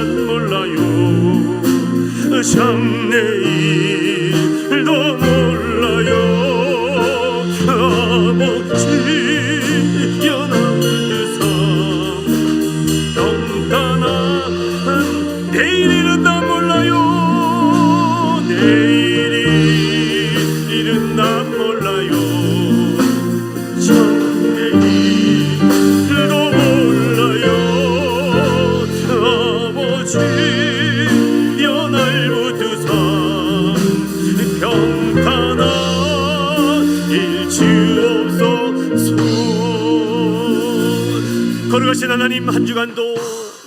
아버지 연합주사 평탄한 내일은 나 몰라요 내일은 나 몰라요 참 내일도 몰라요 아버지 연합주사 평탄한 일주옵소서. 걸어가신 하나님, 한 주간도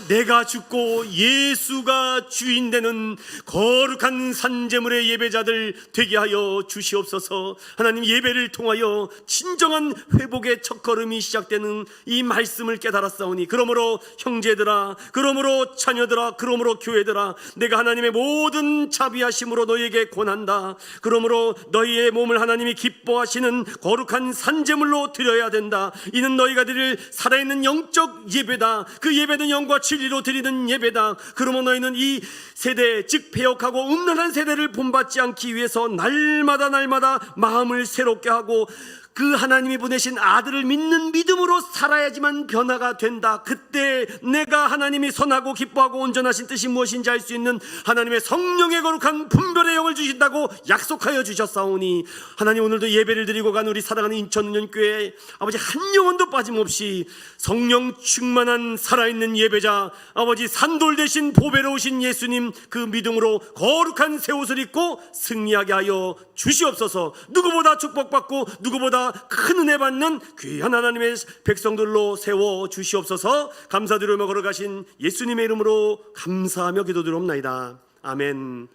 내가 죽고 예수가 주인 되는 거룩한 산제물의 예배자들 되게 하여 주시옵소서. 하나님, 예배를 통하여 진정한 회복의 첫걸음이 시작되는 이 말씀을 깨달았사오니, 그러므로 형제들아, 그러므로 자녀들아, 그러므로 교회들아, 내가 하나님의 모든 자비하심으로 너희에게 권한다. 그러므로 너희의 몸을 하나님이 기뻐하시는 거룩한 산제물로 드려야 된다. 이는 너희가 드릴 살아있는 영적 예배다. 그 예배는 영과 진리로 드리는 예배다. 그러므로 너희는 이 세대, 즉 배역하고 음란한 세대를 본받지 않기 위해서 날마다 마음을 새롭게 하고 그 하나님이 보내신 아들을 믿는 믿음으로 살아야지만 변화가 된다. 그때 내가 하나님이 선하고 기뻐하고 온전하신 뜻이 무엇인지 알 수 있는 하나님의 성령의 거룩한 분별의 영을 주신다고 약속하여 주셨사오니, 하나님, 오늘도 예배를 드리고 간 우리 사랑하는 인천은연교회 아버지, 한 영혼도 빠짐없이 성령 충만한 살아있는 예배자 아버지, 산돌 대신 보배로우신 예수님 그 믿음으로 거룩한 새 옷을 입고 승리하게 하여 주시옵소서. 누구보다 축복받고 누구보다 큰 은혜 받는 귀한 하나님의 백성들로 세워 주시옵소서. 감사드리며 걸어가신 예수님의 이름으로 감사하며 기도드리옵나이다. 아멘.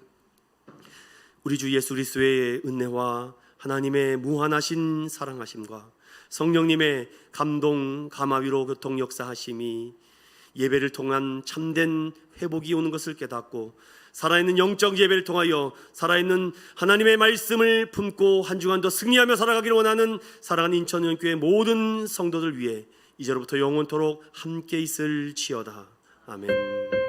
우리 주 예수 그리스도의 은혜와 하나님의 무한하신 사랑하심과 성령님의 감동 감화위로 교통 역사하심이 예배를 통한 참된 회복이 오는 것을 깨닫고 살아있는 영적 예배를 통하여 살아있는 하나님의 말씀을 품고 한 주간도 승리하며 살아가기를 원하는 사랑하는 인천은연교회 모든 성도들 위해 이제로부터 영원토록 함께 있을지어다. 아멘.